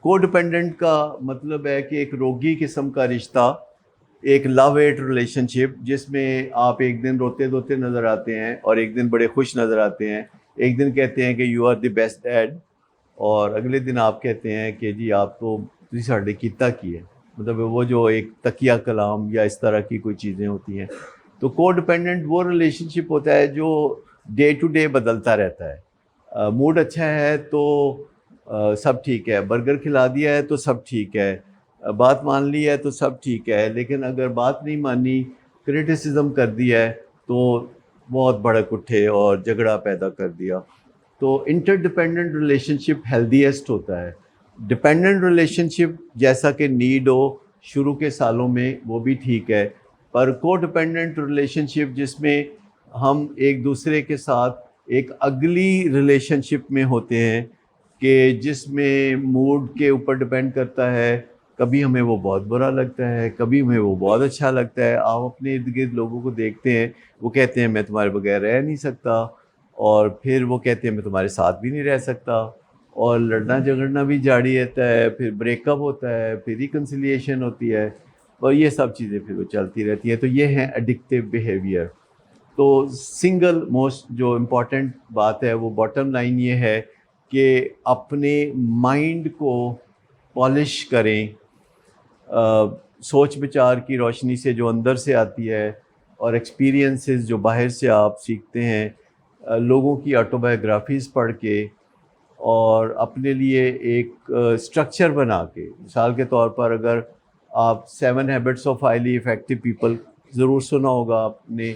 کو ڈپینڈنٹ کا مطلب ہے کہ ایک روگی قسم کا رشتہ، ایک لو ایٹ ریلیشن شپ، جس میں آپ ایک دن روتے دھوتے نظر آتے ہیں اور ایک دن بڑے خوش نظر آتے ہیں، ایک دن کہتے ہیں کہ you are the best dad, اور اگلے دن آپ کہتے ہیں کہ جی آپ تو تسی ساڈے کیتا کی ہے، مطلب وہ جو ایک تکیہ کلام یا اس طرح کی کوئی چیزیں ہوتی ہیں۔ تو کو ڈپینڈنٹ وہ ریلیشن شپ ہوتا ہے جو ڈے ٹو ڈے بدلتا رہتا ہے۔ موڈ اچھا ہے تو سب ٹھیک ہے، برگر کھلا دیا ہے تو سب ٹھیک ہے، بات مان لی ہے تو سب ٹھیک ہے، لیکن اگر بات نہیں مانی، کرٹیسزم کر دیا ہے تو بہت بھڑک اٹھے اور جھگڑا پیدا کر دیا۔ تو انٹر ڈپینڈنٹ ریلیشن شپ ہیلدیسٹ ہوتا ہے۔ ڈپینڈنٹ ریلیشن شپ جیسا کہ نیڈ ہو شروع کے سالوں میں وہ بھی ٹھیک ہے، پر کو ڈپینڈنٹ ریلیشن شپ جس میں ہم ایک دوسرے کے ساتھ ایک اگلی ریلیشن شپ میں ہوتے ہیں کہ جس میں موڈ کے اوپر ڈپینڈ کرتا ہے، کبھی ہمیں وہ بہت برا لگتا ہے، کبھی ہمیں وہ بہت اچھا لگتا ہے۔ آپ اپنے ارد گرد لوگوں کو دیکھتے ہیں، وہ کہتے ہیں میں تمہارے بغیر رہ نہیں سکتا، اور پھر وہ کہتے ہیں میں تمہارے ساتھ بھی نہیں رہ سکتا، اور لڑنا جھگڑنا بھی جاری رہتا ہے، پھر بریک اپ ہوتا ہے، پھر ریکنسیلیشن ہوتی ہے، اور یہ سب چیزیں پھر وہ چلتی رہتی ہیں۔ تو یہ ہیں ایڈکٹیو بیہیویئر۔ تو سنگل موسٹ جو امپورٹنٹ بات ہے وہ باٹم لائن یہ ہے کہ اپنے مائنڈ کو پالش کریں، سوچ بچار کی روشنی سے جو اندر سے آتی ہے، اور ایکسپیرینسز جو باہر سے آپ سیکھتے ہیں، لوگوں کی آٹوبایوگرافیز پڑھ کے، اور اپنے لیے ایک اسٹرکچر بنا کے۔ مثال کے طور پر اگر آپ 7 habits of highly effective people ضرور سنا ہوگا آپ نے،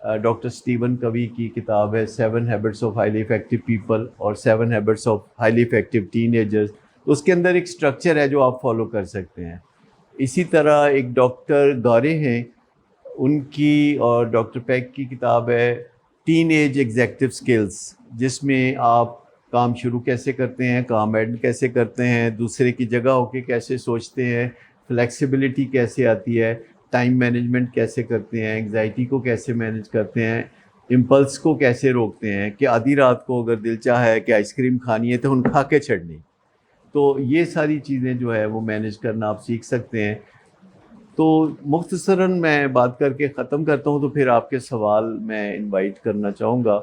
ڈاکٹر اسٹیون کوی کی کتاب ہے 7 habits of highly effective people اور 7 habits of highly effective teenagers, اس کے اندر ایک اسٹرکچر ہے جو آپ فالو کر سکتے ہیں۔ اسی طرح ایک ڈاکٹر گارے ہیں، ان کی اور ڈاکٹر پیک کی کتاب ہے ٹین ایج ایگزیکٹو اسکلز، جس میں آپ کام شروع کیسے کرتے ہیں، کام اینڈ کیسے کرتے ہیں، دوسرے کی جگہ ہو کے کیسے سوچتے ہیں، فلیکسیبلٹی کیسے آتی ہے، ٹائم مینجمنٹ کیسے کرتے ہیں، انگزائٹی کو کیسے مینج کرتے ہیں، امپلس کو کیسے روکتے ہیں، کہ آدھی رات کو اگر دل چاہا ہے کہ آئس کریم کھانی ہے تو ان کھا کے چھڑنی۔ تو یہ ساری چیزیں جو ہے وہ مینج کرنا آپ سیکھ سکتے ہیں۔ تو مختصراً میں بات کر کے ختم کرتا ہوں، تو پھر آپ کے سوال میں انوائٹ کرنا چاہوں گا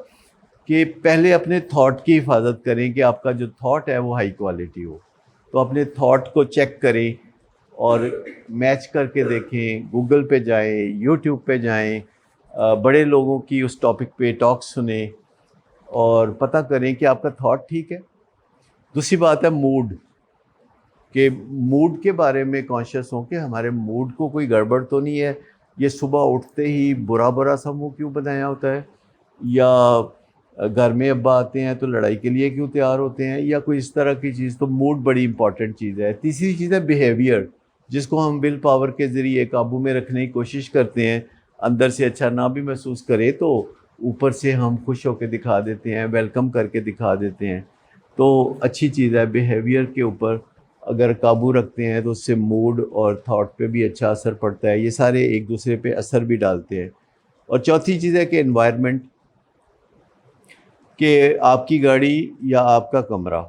کہ پہلے اپنے تھاٹ کی حفاظت کریں کہ آپ کا جو تھاٹ ہے وہ ہائی کوالٹی ہو۔ تو اپنے تھاٹ کو چیک کریں اور میچ کر کے دیکھیں، گوگل پہ جائیں، یوٹیوب پہ جائیں، بڑے لوگوں کی اس ٹاپک پہ ٹاک سنیں اور پتہ کریں کہ آپ کا تھاٹ ٹھیک ہے۔ دوسری بات ہے موڈ، کہ موڈ کے بارے میں کانشیس ہوں کہ ہمارے موڈ کو کوئی گڑبڑ تو نہیں ہے، یہ صبح اٹھتے ہی برا برا سا منہ کیوں بنایا ہوتا ہے، یا گھر میں ابا آتے ہیں تو لڑائی کے لیے کیوں تیار ہوتے ہیں، یا کوئی اس طرح کی چیز۔ تو موڈ بڑی امپورٹنٹ چیز ہے۔ تیسری چیز ہے بیہیویئر، جس کو ہم ول پاور کے ذریعے قابو میں رکھنے کی کوشش کرتے ہیں۔ اندر سے اچھا نہ بھی محسوس کرے تو اوپر سے ہم خوش ہو کے دکھا دیتے ہیں، ویلکم کر کے دکھا دیتے ہیں۔ تو اچھی چیز ہے بیہیویئر کے اوپر اگر قابو رکھتے ہیں تو اس سے موڈ اور تھاٹ پہ بھی اچھا اثر پڑتا ہے۔ یہ سارے ایک دوسرے پہ اثر بھی ڈالتے ہیں۔ اور چوتھی چیز ہے کہ انوائرمنٹ، کہ آپ کی گاڑی یا آپ کا کمرہ،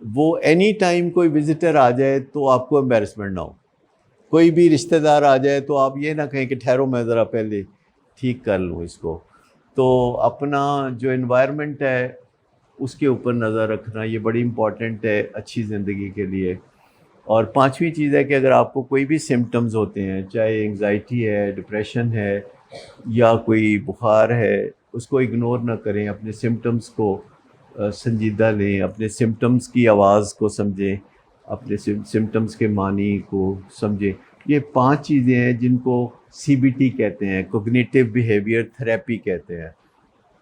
وہ اینی ٹائم کوئی وزٹر آ جائے تو آپ کو امبیرسمنٹ نہ ہو۔ کوئی بھی رشتہ دار آ جائے تو آپ یہ نہ کہیں کہ ٹھہرو میں ذرا پہلے ٹھیک کر لوں اس کو۔ تو اپنا جو انوائرمنٹ ہے اس کے اوپر نظر رکھنا یہ بڑی امپورٹنٹ ہے اچھی زندگی کے لیے۔ اور پانچویں چیز ہے کہ اگر آپ کو کوئی بھی سمٹمز ہوتے ہیں، چاہے انگزائٹی ہے، ڈپریشن ہے، یا کوئی بخار ہے، اس کو اگنور نہ کریں، اپنے سمٹمز کو سنجیدہ لیں، اپنے سمٹمز کی آواز کو سمجھیں، اپنے سمٹمز کے معنی کو سمجھیں۔ یہ 5 چیزیں ہیں جن کو CBT کہتے ہیں، کوگنیٹیو بیہیویئر تھراپی کہتے ہیں۔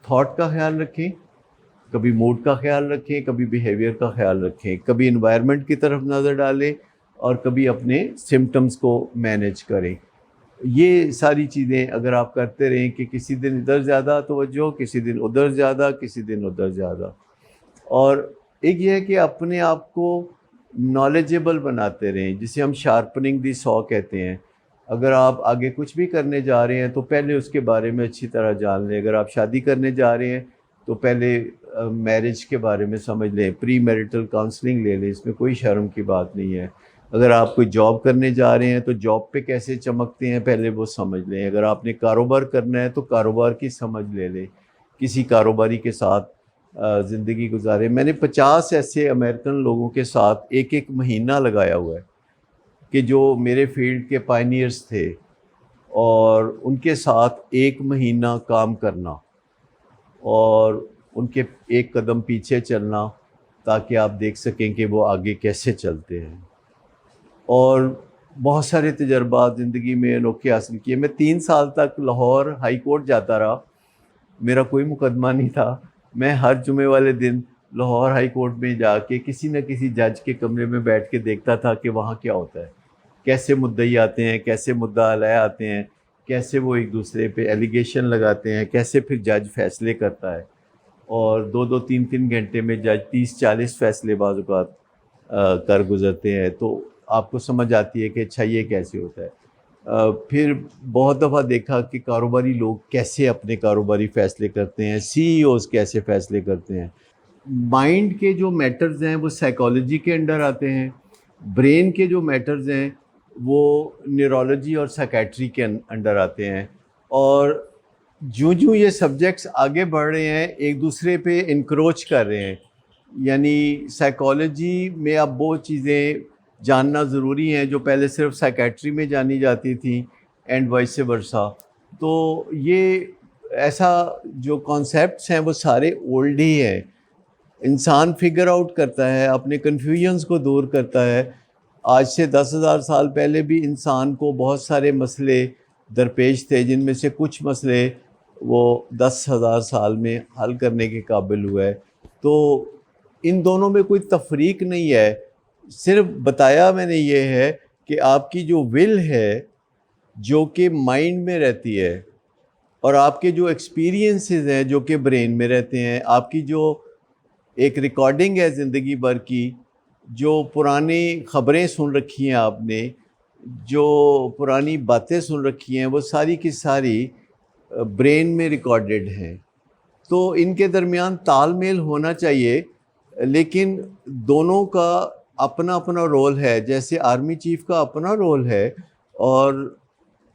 تھاٹ کا خیال رکھیں، کبھی موڈ کا خیال رکھیں، کبھی بیہیویئر کا خیال رکھیں، کبھی انوائرمنٹ کی طرف نظر ڈالیں، اور کبھی اپنے سمٹمز کو مینیج کریں۔ یہ ساری چیزیں اگر آپ کرتے رہیں کہ کسی دن ادھر زیادہ توجہ، کسی دن ادھر زیادہ، کسی دن ادھر زیادہ۔ اور ایک یہ ہے کہ اپنے آپ کو نالجیبل بناتے رہیں، جسے ہم شارپننگ دی سو کہتے ہیں، اگر آپ آگے کچھ بھی کرنے جا رہے ہیں تو پہلے اس کے بارے میں اچھی طرح جان لیں. اگر آپ شادی کرنے جا رہے ہیں تو پہلے میرج کے بارے میں سمجھ لیں, پری میرٹل کاؤنسلنگ لے لیں, اس میں کوئی شرم کی بات نہیں ہے. اگر آپ کوئی جاب کرنے جا رہے ہیں تو جاب پہ کیسے چمکتے ہیں پہلے وہ سمجھ لیں. اگر آپ نے کاروبار کرنا ہے تو کاروبار کی سمجھ لے لیں, کسی کاروباری کے ساتھ زندگی گزارے. میں نے 50 ایسے امریکن لوگوں کے ساتھ ایک مہینہ لگایا ہوا ہے کہ جو میرے فیلڈ کے پائنیئرز تھے, اور ان کے ساتھ 1 مہینہ کام کرنا اور ان کے ایک قدم پیچھے چلنا تاکہ آپ دیکھ سکیں کہ وہ آگے کیسے چلتے ہیں. اور بہت سارے تجربات زندگی میں انوکھے حاصل کیے. میں 3 سال تک لاہور ہائی کورٹ جاتا رہا, میرا کوئی مقدمہ نہیں تھا. میں ہر جمعے والے دن لاہور ہائی کورٹ میں جا کے کسی نہ کسی جج کے کمرے میں بیٹھ کے دیکھتا تھا کہ وہاں کیا ہوتا ہے, کیسے مدعی آتے ہیں, کیسے مدعا علیہ آتے ہیں, کیسے وہ ایک دوسرے پہ ایلیگیشن لگاتے ہیں, کیسے پھر جج فیصلے کرتا ہے. اور 2-2 3-3 گھنٹے میں جج 30-40 فیصلے بعض اوقات کر گزرتے ہیں. تو آپ کو سمجھ آتی ہے کہ اچھا یہ کیسے ہوتا ہے. پھر بہت دفعہ دیکھا کہ کاروباری لوگ کیسے اپنے کاروباری فیصلے کرتے ہیں, سی ای اوز کیسے فیصلے کرتے ہیں. مائنڈ کے جو میٹرز ہیں وہ سائیکالوجی کے انڈر آتے ہیں, برین کے جو میٹرز ہیں وہ نیورولوجی اور سائیکیٹری کے انڈر آتے ہیں. اور جوں یہ سبجیکٹس آگے بڑھ رہے ہیں ایک دوسرے پہ انکروچ کر رہے ہیں. یعنی سائیکالوجی میں اب وہ چیزیں جاننا ضروری ہیں جو پہلے صرف سائیکیٹری میں جانی جاتی تھیں, اینڈ وائس ورسا. تو یہ ایسا جو کانسیپٹس ہیں وہ سارے اولڈ ہی ہیں. انسان فگر آؤٹ کرتا ہے, اپنے کنفیوژنس کو دور کرتا ہے. آج سے 10,000 سال پہلے بھی انسان کو بہت سارے مسئلے درپیش تھے, جن میں سے کچھ مسئلے وہ 10,000 سال میں حل کرنے کے قابل ہوا ہے. تو ان دونوں میں کوئی تفریق نہیں ہے, صرف بتایا میں نے یہ ہے کہ آپ کی جو ول ہے جو کہ مائنڈ میں رہتی ہے, اور آپ کے جو ایکسپیرینسز ہیں جو کہ برین میں رہتے ہیں, آپ کی جو ایک ریکارڈنگ ہے زندگی بھر کی, جو پرانی خبریں سن رکھی ہیں آپ نے, جو پرانی باتیں سن رکھی ہیں, وہ ساری کی ساری برین میں ریکارڈڈ ہیں. تو ان کے درمیان تال میل ہونا چاہیے, لیکن دونوں کا اپنا اپنا رول ہے. جیسے آرمی چیف کا اپنا رول ہے اور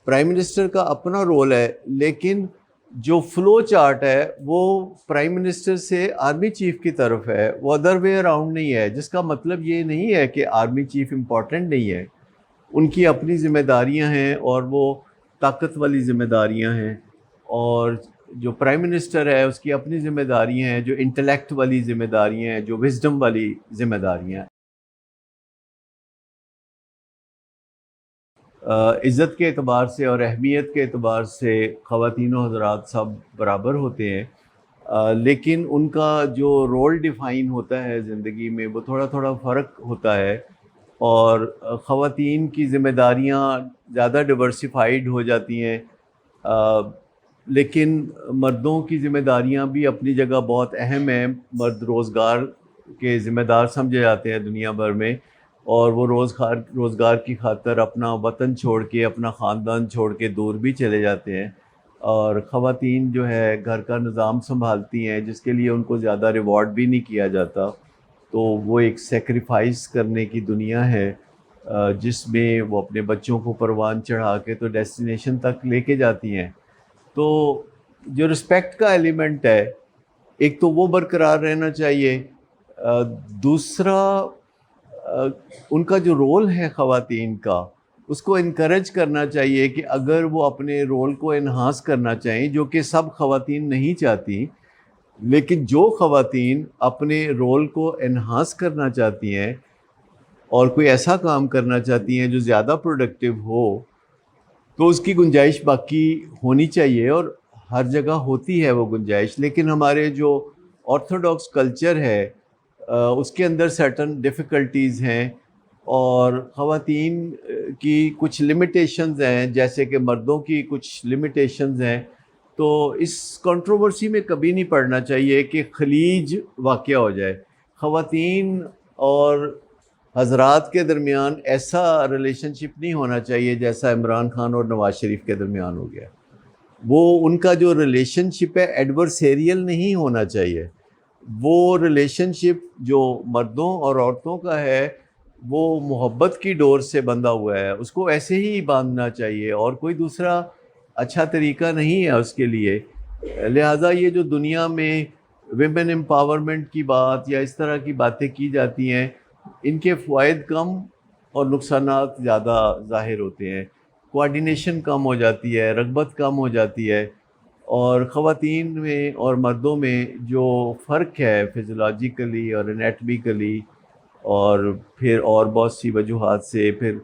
پرائم منسٹر کا اپنا رول ہے, لیکن جو فلو چارٹ ہے وہ پرائم منسٹر سے آرمی چیف کی طرف ہے, وہ ادر وے اراؤنڈ نہیں ہے. جس کا مطلب یہ نہیں ہے کہ آرمی چیف امپورٹنٹ نہیں ہے, ان کی اپنی ذمہ داریاں ہیں اور وہ طاقت والی ذمہ داریاں ہیں, اور جو پرائم منسٹر ہے اس کی اپنی ذمہ داریاں ہیں جو انٹلیکٹ والی ذمہ داریاں ہیں, جو وزڈم والی ذمہ داریاں ہیں. عزت کے اعتبار سے اور اہمیت کے اعتبار سے خواتین و حضرات سب برابر ہوتے ہیں, لیکن ان کا جو رول ڈیفائن ہوتا ہے زندگی میں وہ تھوڑا تھوڑا فرق ہوتا ہے. اور خواتین کی ذمہ داریاں زیادہ ڈیورسیفائڈ ہو جاتی ہیں, لیکن مردوں کی ذمہ داریاں بھی اپنی جگہ بہت اہم ہیں. مرد روزگار کے ذمہ دار سمجھے جاتے ہیں دنیا بھر میں, اور وہ روزگار کی خاطر اپنا وطن چھوڑ کے, اپنا خاندان چھوڑ کے دور بھی چلے جاتے ہیں. اور خواتین جو ہے گھر کا نظام سنبھالتی ہیں, جس کے لیے ان کو زیادہ ریوارڈ بھی نہیں کیا جاتا. تو وہ ایک سیکریفائس کرنے کی دنیا ہے جس میں وہ اپنے بچوں کو پروان چڑھا کے تو ڈیسٹینیشن تک لے کے جاتی ہیں. تو جو رسپیکٹ کا ایلیمنٹ ہے, ایک تو وہ برقرار رہنا چاہیے. دوسرا ان کا جو رول ہے خواتین کا, اس کو انکریج کرنا چاہیے کہ اگر وہ اپنے رول کو انہانس کرنا چاہیں, جو کہ سب خواتین نہیں چاہتی, لیکن جو خواتین اپنے رول کو انہانس کرنا چاہتی ہیں اور کوئی ایسا کام کرنا چاہتی ہیں جو زیادہ پروڈکٹیو ہو, تو اس کی گنجائش باقی ہونی چاہیے, اور ہر جگہ ہوتی ہے وہ گنجائش. لیکن ہمارے جو آرتھوڈاکس کلچر ہے اس کے اندر سرٹن ڈیفیکلٹیز ہیں, اور خواتین کی کچھ لمیٹیشنز ہیں جیسے کہ مردوں کی کچھ لمیٹیشنز ہیں. تو اس کنٹروورسی میں کبھی نہیں پڑنا چاہیے کہ خلیج واقع ہو جائے. خواتین اور حضرات کے درمیان ایسا ریلیشن شپ نہیں ہونا چاہیے جیسا عمران خان اور نواز شریف کے درمیان ہو گیا. وہ ان کا جو ریلیشن شپ ہے ایڈورسیریل نہیں ہونا چاہیے. وہ ریلیشن شپ جو مردوں اور عورتوں کا ہے وہ محبت کی ڈور سے بندھا ہوا ہے, اس کو ایسے ہی باندھنا چاہیے اور کوئی دوسرا اچھا طریقہ نہیں ہے اس کے لیے. لہٰذا یہ جو دنیا میں ویمن امپاورمنٹ کی بات یا اس طرح کی باتیں کی جاتی ہیں, ان کے فوائد کم اور نقصانات زیادہ ظاہر ہوتے ہیں. کوآرڈینیشن کم ہو جاتی ہے, رغبت کم ہو جاتی ہے, اور خواتین میں اور مردوں میں جو فرق ہے فزیولوجیکلی اور انیٹمیکلی اور پھر اور بہت سی وجوہات سے, پھر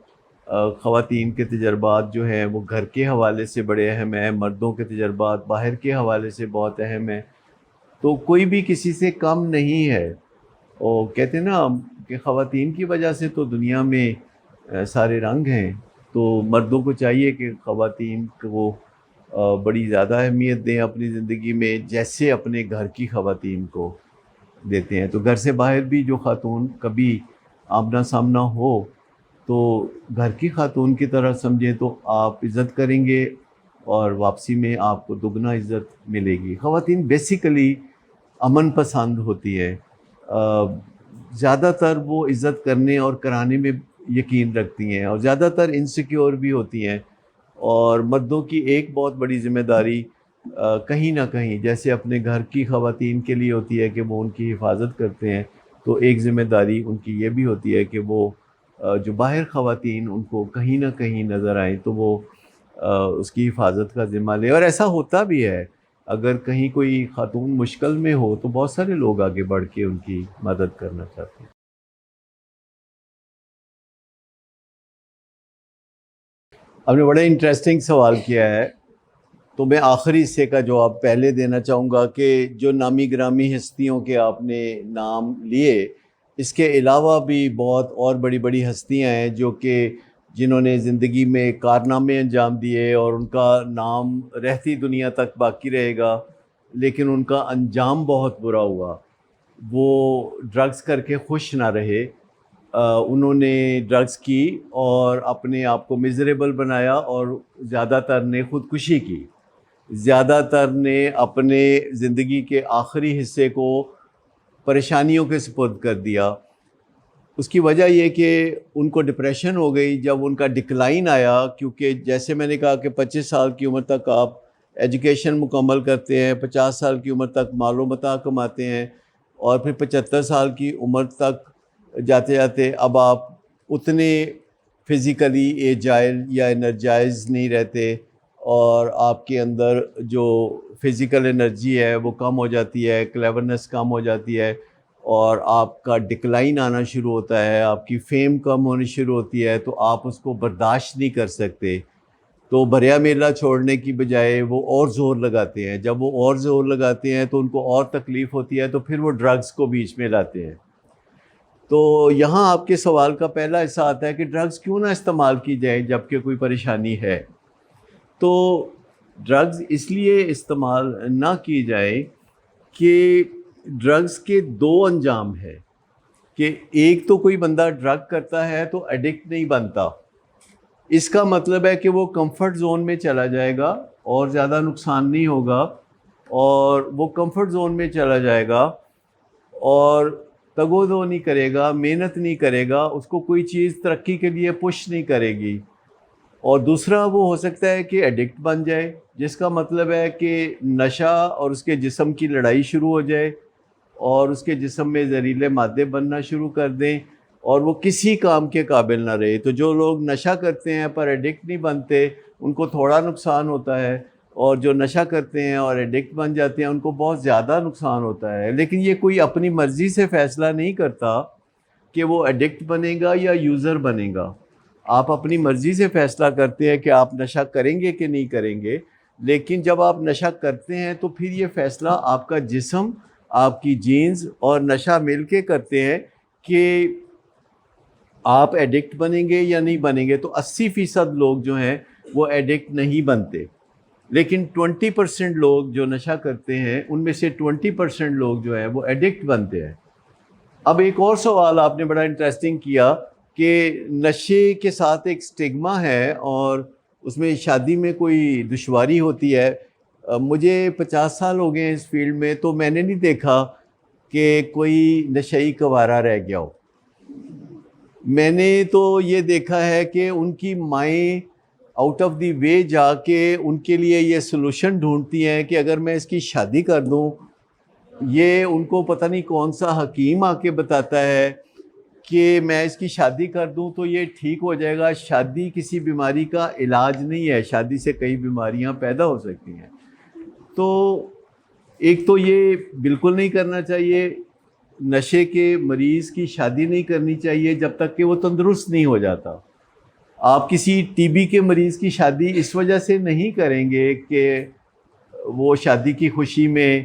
خواتین کے تجربات جو ہیں وہ گھر کے حوالے سے بڑے اہم ہیں, مردوں کے تجربات باہر کے حوالے سے بہت اہم ہیں. تو کوئی بھی کسی سے کم نہیں ہے. اور کہتے ہیں نا کہ خواتین کی وجہ سے تو دنیا میں سارے رنگ ہیں, تو مردوں کو چاہیے کہ خواتین کو بڑی زیادہ اہمیت دیں اپنی زندگی میں, جیسے اپنے گھر کی خواتین کو دیتے ہیں. تو گھر سے باہر بھی جو خاتون کبھی آمنا سامنا ہو تو گھر کی خاتون کی طرح سمجھیں تو آپ عزت کریں گے اور واپسی میں آپ کو دگنا عزت ملے گی. خواتین بیسیکلی امن پسند ہوتی ہے, زیادہ تر وہ عزت کرنے اور کرانے میں یقین رکھتی ہیں اور زیادہ تر انسیکیور بھی ہوتی ہیں. اور مردوں کی ایک بہت بڑی ذمہ داری کہیں نہ کہیں جیسے اپنے گھر کی خواتین کے لیے ہوتی ہے کہ وہ ان کی حفاظت کرتے ہیں, تو ایک ذمہ داری ان کی یہ بھی ہوتی ہے کہ وہ جو باہر خواتین ان کو کہیں نہ کہیں نظر آئیں تو وہ اس کی حفاظت کا ذمہ لیں. اور ایسا ہوتا بھی ہے, اگر کہیں کوئی خاتون مشکل میں ہو تو بہت سارے لوگ آگے بڑھ کے ان کی مدد کرنا چاہتے ہیں. آپ نے بڑا انٹرسٹنگ سوال کیا ہے, تو میں آخری حصے کا جواب پہلے دینا چاہوں گا کہ جو نامی گرامی ہستیوں کے آپ نے نام لیے, اس کے علاوہ بھی بہت اور بڑی بڑی ہستیاں ہیں جو کہ جنہوں نے زندگی میں کارنامے انجام دیے اور ان کا نام رہتی دنیا تک باقی رہے گا, لیکن ان کا انجام بہت برا ہوا. وہ ڈرگز کر کے خوش نہ رہے, انہوں نے ڈرگز کی اور اپنے آپ کو میزریبل بنایا, اور زیادہ تر نے خودکشی کی, زیادہ تر نے اپنے زندگی کے آخری حصے کو پریشانیوں کے سپرد کر دیا. اس کی وجہ یہ کہ ان کو ڈپریشن ہو گئی جب ان کا ڈکلائن آیا, کیونکہ جیسے میں نے کہا کہ 25 سال کی عمر تک آپ ایجوکیشن مکمل کرتے ہیں, 50 سال کی عمر تک مال و متاع کماتے ہیں, اور پھر 75 سال کی عمر تک جاتے جاتے اب آپ اتنے فزیکلی ایجائل یا انرجائز نہیں رہتے, اور آپ کے اندر جو فزیکل انرجی ہے وہ کم ہو جاتی ہے, کلیورنس کم ہو جاتی ہے, اور آپ کا ڈکلائن آنا شروع ہوتا ہے, آپ کی فیم کم ہونی شروع ہوتی ہے, تو آپ اس کو برداشت نہیں کر سکتے. تو بریا میلہ چھوڑنے کی بجائے وہ اور زور لگاتے ہیں. جب وہ اور زور لگاتے ہیں تو ان کو اور تکلیف ہوتی ہے, تو پھر وہ ڈرگز کو بیچ میں لاتے ہیں. تو یہاں آپ کے سوال کا پہلا حصہ آتا ہے کہ ڈرگز کیوں نہ استعمال کی جائے جب کہ کوئی پریشانی ہے. تو ڈرگز اس لیے استعمال نہ کی جائے کہ ڈرگز کے دو انجام ہے, کہ ایک تو کوئی بندہ ڈرگ کرتا ہے تو ایڈکٹ نہیں بنتا, اس کا مطلب ہے کہ وہ کمفرٹ زون میں چلا جائے گا اور زیادہ نقصان نہیں ہوگا, اور وہ کمفرٹ زون میں چلا جائے گا اور تگ و دو نہیں کرے گا, محنت نہیں کرے گا, اس کو کوئی چیز ترقی کے لیے پش نہیں کرے گی. اور دوسرا وہ ہو سکتا ہے کہ ایڈکٹ بن جائے, جس کا مطلب ہے کہ نشہ اور اس کے جسم کی لڑائی شروع ہو جائے اور اس کے جسم میں زہریلے مادے بننا شروع کر دیں اور وہ کسی کام کے قابل نہ رہے. تو جو لوگ نشہ کرتے ہیں پر ایڈکٹ نہیں بنتے ان کو تھوڑا نقصان ہوتا ہے, اور جو نشہ کرتے ہیں اور ایڈکٹ بن جاتے ہیں ان کو بہت زیادہ نقصان ہوتا ہے. لیکن یہ کوئی اپنی مرضی سے فیصلہ نہیں کرتا کہ وہ ایڈکٹ بنے گا یا یوزر بنے گا. آپ اپنی مرضی سے فیصلہ کرتے ہیں کہ آپ نشہ کریں گے کہ نہیں کریں گے, لیکن جب آپ نشہ کرتے ہیں تو پھر یہ فیصلہ آپ کا جسم, آپ کی جینز اور نشہ مل کے کرتے ہیں کہ آپ ایڈکٹ بنیں گے یا نہیں بنیں گے. تو 80% لوگ جو ہیں وہ ایڈکٹ نہیں بنتے, لیکن 20% لوگ جو نشہ کرتے ہیں ان میں سے 20% لوگ جو ہیں وہ ایڈکٹ بنتے ہیں. اب ایک اور سوال آپ نے بڑا انٹرسٹنگ کیا کہ نشے کے ساتھ ایک سٹگما ہے اور اس میں شادی میں کوئی دشواری ہوتی ہے. مجھے 50 سال ہو گئے ہیں اس فیلڈ میں، تو میں نے نہیں دیکھا کہ کوئی نشئی کنوارا رہ گیا ہو. میں نے تو یہ دیکھا ہے کہ ان کی مائیں آؤٹ آف دی وے جا کے ان کے لیے یہ سلوشن ڈھونڈتی ہیں کہ اگر میں اس کی شادی کر دوں، یہ ان کو پتہ نہیں کون سا حکیم آ کے بتاتا ہے کہ میں اس کی شادی کر دوں تو یہ ٹھیک ہو جائے گا. شادی کسی بیماری کا علاج نہیں ہے، شادی سے کئی بیماریاں پیدا ہو سکتی ہیں. تو ایک تو یہ بالکل نہیں کرنا چاہیے، نشے کے مریض کی شادی نہیں کرنی چاہیے جب تک کہ وہ تندرست نہیں ہو جاتا. آپ کسی ٹی بی کے مریض کی شادی اس وجہ سے نہیں کریں گے کہ وہ شادی کی خوشی میں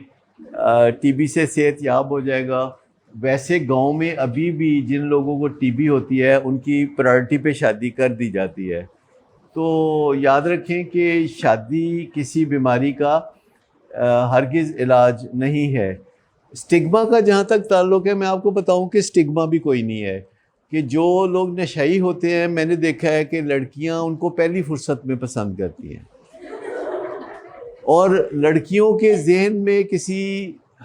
ٹی بی سے صحت یاب ہو جائے گا. ویسے گاؤں میں ابھی بھی جن لوگوں کو ٹی بی ہوتی ہے ان کی پرائرٹی پہ شادی کر دی جاتی ہے. تو یاد رکھیں کہ شادی کسی بیماری کا ہرگز علاج نہیں ہے. سٹگما کا جہاں تک تعلق ہے، میں آپ کو بتاؤں کہ سٹگما بھی کوئی نہیں ہے. کہ جو لوگ نشئی ہوتے ہیں، میں نے دیکھا ہے کہ لڑکیاں ان کو پہلی فرصت میں پسند کرتی ہیں، اور لڑکیوں کے ذہن میں کسی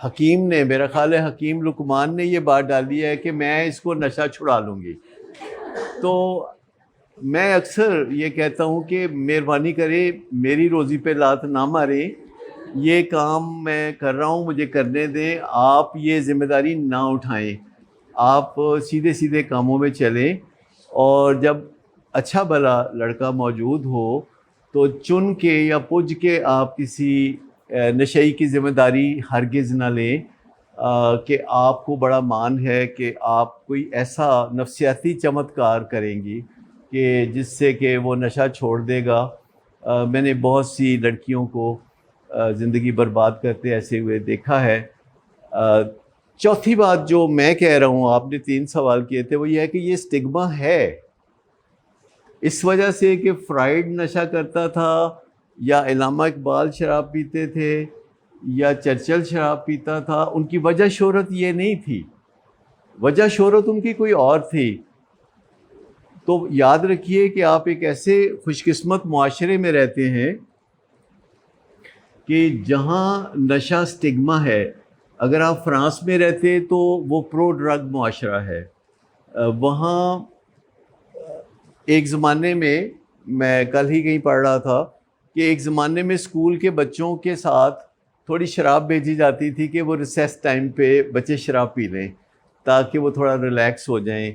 حکیم نے، میرا خیال ہے حکیم لقمان نے یہ بات ڈالی ہے کہ میں اس کو نشہ چھڑا لوں گی. تو میں اکثر یہ کہتا ہوں کہ مہربانی کرے میری روزی پہ لات نہ ماریں، یہ کام میں کر رہا ہوں، مجھے کرنے دیں، آپ یہ ذمہ داری نہ اٹھائیں. آپ سیدھے سیدھے کاموں میں چلیں، اور جب اچھا بھلا لڑکا موجود ہو تو چن کے یا پج کے آپ کسی نشئی کی ذمہ داری ہرگز نہ لیں کہ آپ کو بڑا مان ہے کہ آپ کوئی ایسا نفسیاتی چمتکار کریں گی کہ جس سے کہ وہ نشہ چھوڑ دے گا. میں نے بہت سی لڑکیوں کو زندگی برباد کرتے ایسے ہوئے دیکھا ہے. چوتھی بات جو میں کہہ رہا ہوں، آپ نے 3 سوال کیے تھے، وہ یہ ہے کہ یہ سٹگما ہے اس وجہ سے کہ فرائیڈ نشہ کرتا تھا، یا علامہ اقبال شراب پیتے تھے، یا چرچل شراب پیتا تھا. ان کی وجہ شہرت یہ نہیں تھی، وجہ شہرت ان کی کوئی اور تھی. تو یاد رکھیے کہ آپ ایک ایسے خوش قسمت معاشرے میں رہتے ہیں کہ جہاں نشہ سٹگما ہے. اگر آپ فرانس میں رہتے تو وہ پرو ڈرگ معاشرہ ہے. وہاں ایک زمانے میں کل ہی کہیں پڑھ رہا تھا کہ ایک زمانے میں اسکول کے بچوں کے ساتھ تھوڑی شراب بھیجی جاتی تھی کہ وہ ریسیس ٹائم پہ بچے شراب پی لیں تاکہ وہ تھوڑا ریلیکس ہو جائیں،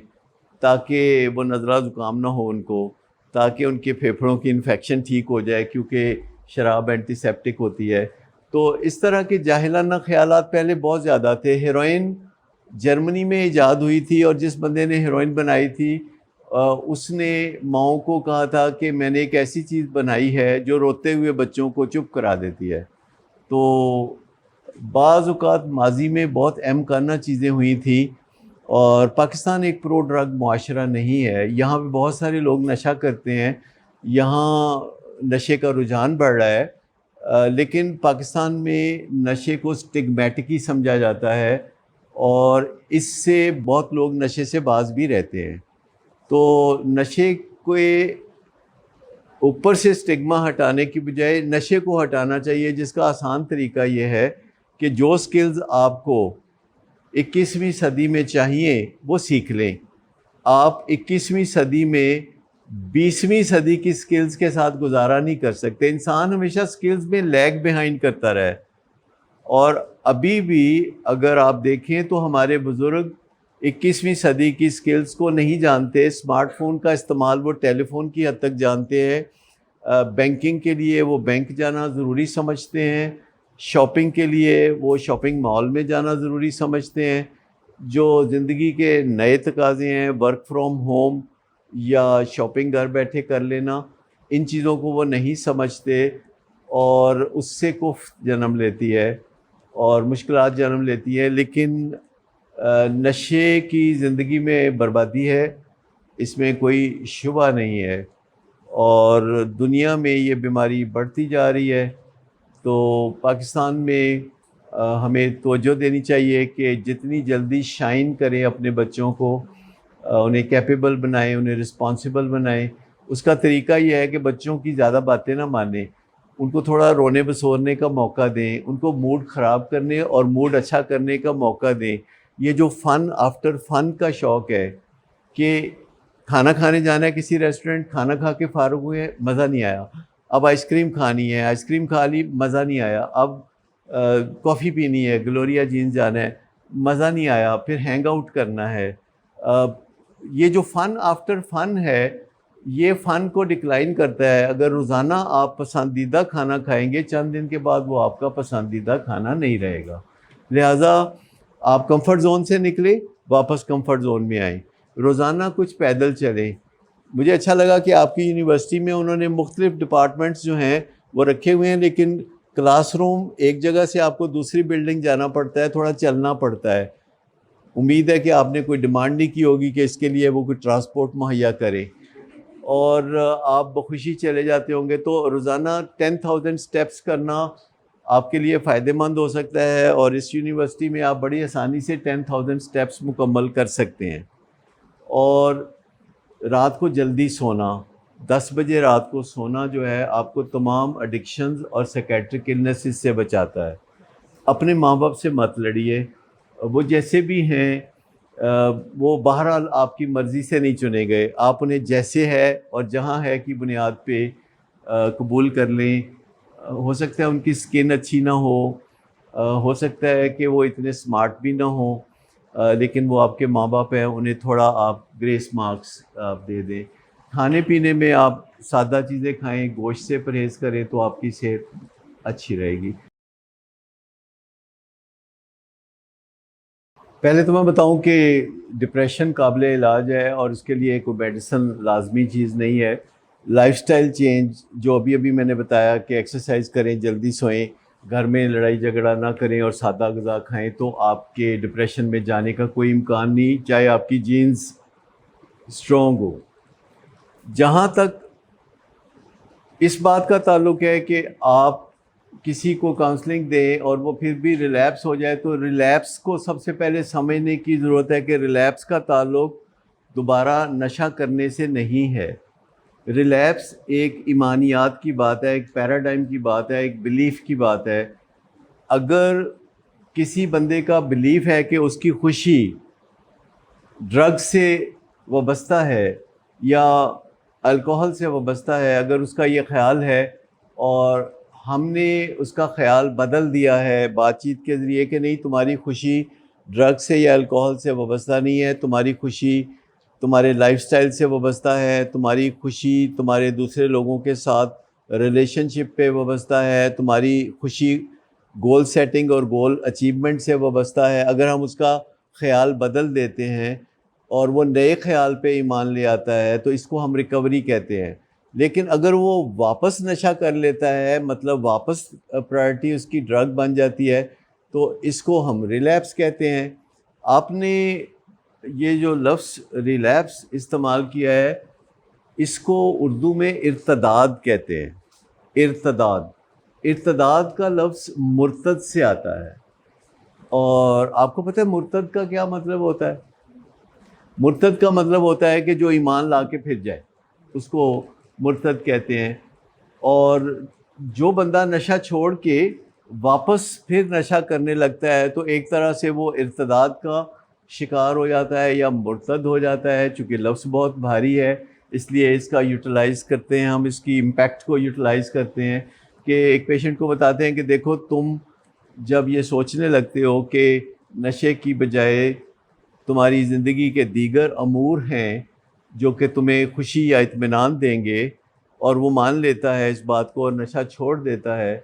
تاکہ وہ نزلہ زکام نہ ہو ان کو، تاکہ ان کے پھیپھڑوں کی انفیکشن ٹھیک ہو جائے، کیونکہ شراب اینٹی سیپٹک ہوتی ہے. تو اس طرح کے جاہلانہ خیالات پہلے بہت زیادہ تھے. ہیروئن جرمنی میں ایجاد ہوئی تھی، اور جس بندے نے ہیروئن بنائی تھی اس نے ماؤں کو کہا تھا کہ میں نے ایک ایسی چیز بنائی ہے جو روتے ہوئے بچوں کو چپ کرا دیتی ہے. تو بعض اوقات ماضی میں بہت اہم چیزیں ہوئی تھیں، اور پاکستان ایک پرو ڈرگ معاشرہ نہیں ہے. یہاں پہ بہت سارے لوگ نشہ کرتے ہیں، یہاں نشے کا رجحان بڑھ رہا ہے، لیکن پاکستان میں نشے کو سٹگمیٹک ہی سمجھا جاتا ہے، اور اس سے بہت لوگ نشے سے باز بھی رہتے ہیں. تو نشے کے اوپر سے سٹگما ہٹانے کی بجائے نشے کو ہٹانا چاہیے، جس کا آسان طریقہ یہ ہے کہ جو سکلز آپ کو 21ویں صدی میں چاہیے وہ سیکھ لیں. آپ 21ویں صدی میں 20ویں صدی کی سکلز کے ساتھ گزارا نہیں کر سکتے. انسان ہمیشہ سکلز میں لیگ بیہائنڈ کرتا رہا ہے، اور ابھی بھی اگر آپ دیکھیں تو ہمارے بزرگ 21ویں صدی کی سکلز کو نہیں جانتے. اسمارٹ فون کا استعمال وہ ٹیلی فون کی حد تک جانتے ہیں، بینکنگ کے لیے وہ بینک جانا ضروری سمجھتے ہیں، شاپنگ کے لیے وہ شاپنگ مال میں جانا ضروری سمجھتے ہیں. جو زندگی کے نئے تقاضے ہیں، ورک فرام ہوم یا شاپنگ گھر بیٹھے کر لینا، ان چیزوں کو وہ نہیں سمجھتے، اور اس سے کفر جنم لیتی ہے اور مشکلات جنم لیتی ہے. لیکن نشے کی زندگی میں بربادی ہے، اس میں کوئی شبہ نہیں ہے، اور دنیا میں یہ بیماری بڑھتی جا رہی ہے. تو پاکستان میں ہمیں توجہ دینی چاہیے کہ جتنی جلدی شائن کریں اپنے بچوں کو، انہیں کیپیبل بنائیں، انہیں رسپانسیبل بنائیں. اس کا طریقہ یہ ہے کہ بچوں کی زیادہ باتیں نہ مانیں، ان کو تھوڑا رونے بسورنے کا موقع دیں، ان کو موڈ خراب کرنے اور موڈ اچھا کرنے کا موقع دیں. یہ جو فن آفٹر فن کا شوق ہے کہ کھانا کھانے جانا ہے کسی ریسٹورنٹ، کھانا کھا کے فارغ ہوئے، مزہ نہیں آیا، اب آئس کریم کھانی ہے، آئس کریم کھا لی، مزہ نہیں آیا، اب کافی پینی ہے، گلوریا جینز جانا ہے، مزہ نہیں آیا، پھر ہینگ آؤٹ کرنا ہے. یہ جو فن آفٹر فن ہے یہ فن کو ڈکلائن کرتا ہے. اگر روزانہ آپ پسندیدہ کھانا کھائیں گے، چند دن کے بعد وہ آپ کا پسندیدہ کھانا نہیں رہے گا. لہٰذا آپ کمفرٹ زون سے نکلیں، واپس کمفرٹ زون میں آئیں، روزانہ کچھ پیدل چلیں. مجھے اچھا لگا کہ آپ کی یونیورسٹی میں انہوں نے مختلف ڈپارٹمنٹس جو ہیں وہ رکھے ہوئے ہیں، لیکن کلاس روم ایک جگہ سے آپ کو دوسری بلڈنگ جانا پڑتا ہے، تھوڑا چلنا پڑتا ہے. امید ہے کہ آپ نے کوئی ڈیمانڈ نہیں کی ہوگی کہ اس کے لیے وہ کوئی ٹرانسپورٹ مہیا کرے، اور آپ بخوشی چلے جاتے ہوں گے. تو روزانہ 10,000 اسٹیپس کرنا آپ کے لیے فائدہ مند ہو سکتا ہے، اور اس یونیورسٹی میں آپ بڑی آسانی سے 10,000 اسٹیپس مکمل کر سکتے ہیں. اور رات کو جلدی سونا، 10 بجے رات کو سونا جو ہے آپ کو تمام ایڈکشنز اور سیکیٹرک النیسز سے بچاتا ہے. اپنے ماں باپ سے مت لڑیے، وہ جیسے بھی ہیں وہ بہرحال آپ کی مرضی سے نہیں چنے گئے، آپ انہیں جیسے ہے اور جہاں ہے کی بنیاد پہ قبول کر لیں. ہو سکتا ہے ان کی سکن اچھی نہ ہو سکتا ہے کہ وہ اتنے سمارٹ بھی نہ ہوں، لیکن وہ آپ کے ماں باپ ہیں، انہیں تھوڑا آپ گریس مارکس آپ دے دیں. کھانے پینے میں آپ سادہ چیزیں کھائیں، گوشت سے پرہیز کریں تو آپ کی صحت اچھی رہے گی. پہلے تو میں بتاؤں کہ ڈپریشن قابل علاج ہے اور اس کے لیے کوئی میڈیسن لازمی چیز نہیں ہے. لائف سٹائل چینج جو ابھی میں نے بتایا کہ ایکسرسائز کریں، جلدی سوئیں، گھر میں لڑائی جھگڑا نہ کریں اور سادہ غذا کھائیں، تو آپ کے ڈپریشن میں جانے کا کوئی امکان نہیں، چاہے آپ کی جینز اسٹرانگ ہو. جہاں تک اس بات کا تعلق ہے کہ آپ کسی کو کاؤنسلنگ دیں اور وہ پھر بھی ریلیپس ہو جائے، تو ریلیپس کو سب سے پہلے سمجھنے کی ضرورت ہے کہ ریلیپس کا تعلق دوبارہ نشہ کرنے سے نہیں ہے. ریلیپس ایک ایمانیات کی بات ہے، ایک پیراڈائم کی بات ہے، ایک بلیف کی بات ہے. اگر کسی بندے کا بلیف ہے کہ اس کی خوشی ڈرگ سے وابستہ ہے یا الکوہل سے وابستہ ہے، اگر اس کا یہ خیال ہے اور ہم نے اس کا خیال بدل دیا ہے بات چیت کے ذریعے کہ نہیں، تمہاری خوشی ڈرگ سے یا الکوہل سے وابستہ نہیں ہے، تمہاری خوشی تمہارے لائف سٹائل سے وابستہ ہے، تمہاری خوشی تمہارے دوسرے لوگوں کے ساتھ ریلیشن شپ پہ وابستہ ہے، تمہاری خوشی گول سیٹنگ اور گول اچیومنٹ سے وابستہ ہے. اگر ہم اس کا خیال بدل دیتے ہیں اور وہ نئے خیال پہ ایمان لے آتا ہے تو اس کو ہم ریکوری کہتے ہیں. لیکن اگر وہ واپس نشہ کر لیتا ہے، مطلب واپس پرائرٹی اس کی ڈرگ بن جاتی ہے، تو اس کو ہم ریلیپس کہتے ہیں. آپ نے یہ جو لفظ ریلیپس استعمال کیا ہے، اس کو اردو میں ارتداد کہتے ہیں. ارتداد کا لفظ مرتد سے آتا ہے، اور آپ کو پتہ ہے مرتد کا کیا مطلب ہوتا ہے؟ مرتد کا مطلب ہوتا ہے کہ جو ایمان لا کے پھر جائے، اس کو مرتد کہتے ہیں. اور جو بندہ نشہ چھوڑ کے واپس پھر نشہ کرنے لگتا ہے تو ایک طرح سے وہ ارتداد کا شکار ہو جاتا ہے یا مرتد ہو جاتا ہے. چونکہ لفظ بہت بھاری ہے اس لیے اس کا یوٹیلائز کرتے ہیں ہم، اس کی امپیکٹ کو یوٹیلائز کرتے ہیں کہ ایک پیشنٹ کو بتاتے ہیں کہ دیکھو، تم جب یہ سوچنے لگتے ہو کہ نشے کی بجائے تمہاری زندگی کے دیگر امور ہیں جو کہ تمہیں خوشی یا اطمینان دیں گے، اور وہ مان لیتا ہے اس بات کو اور نشہ چھوڑ دیتا ہے،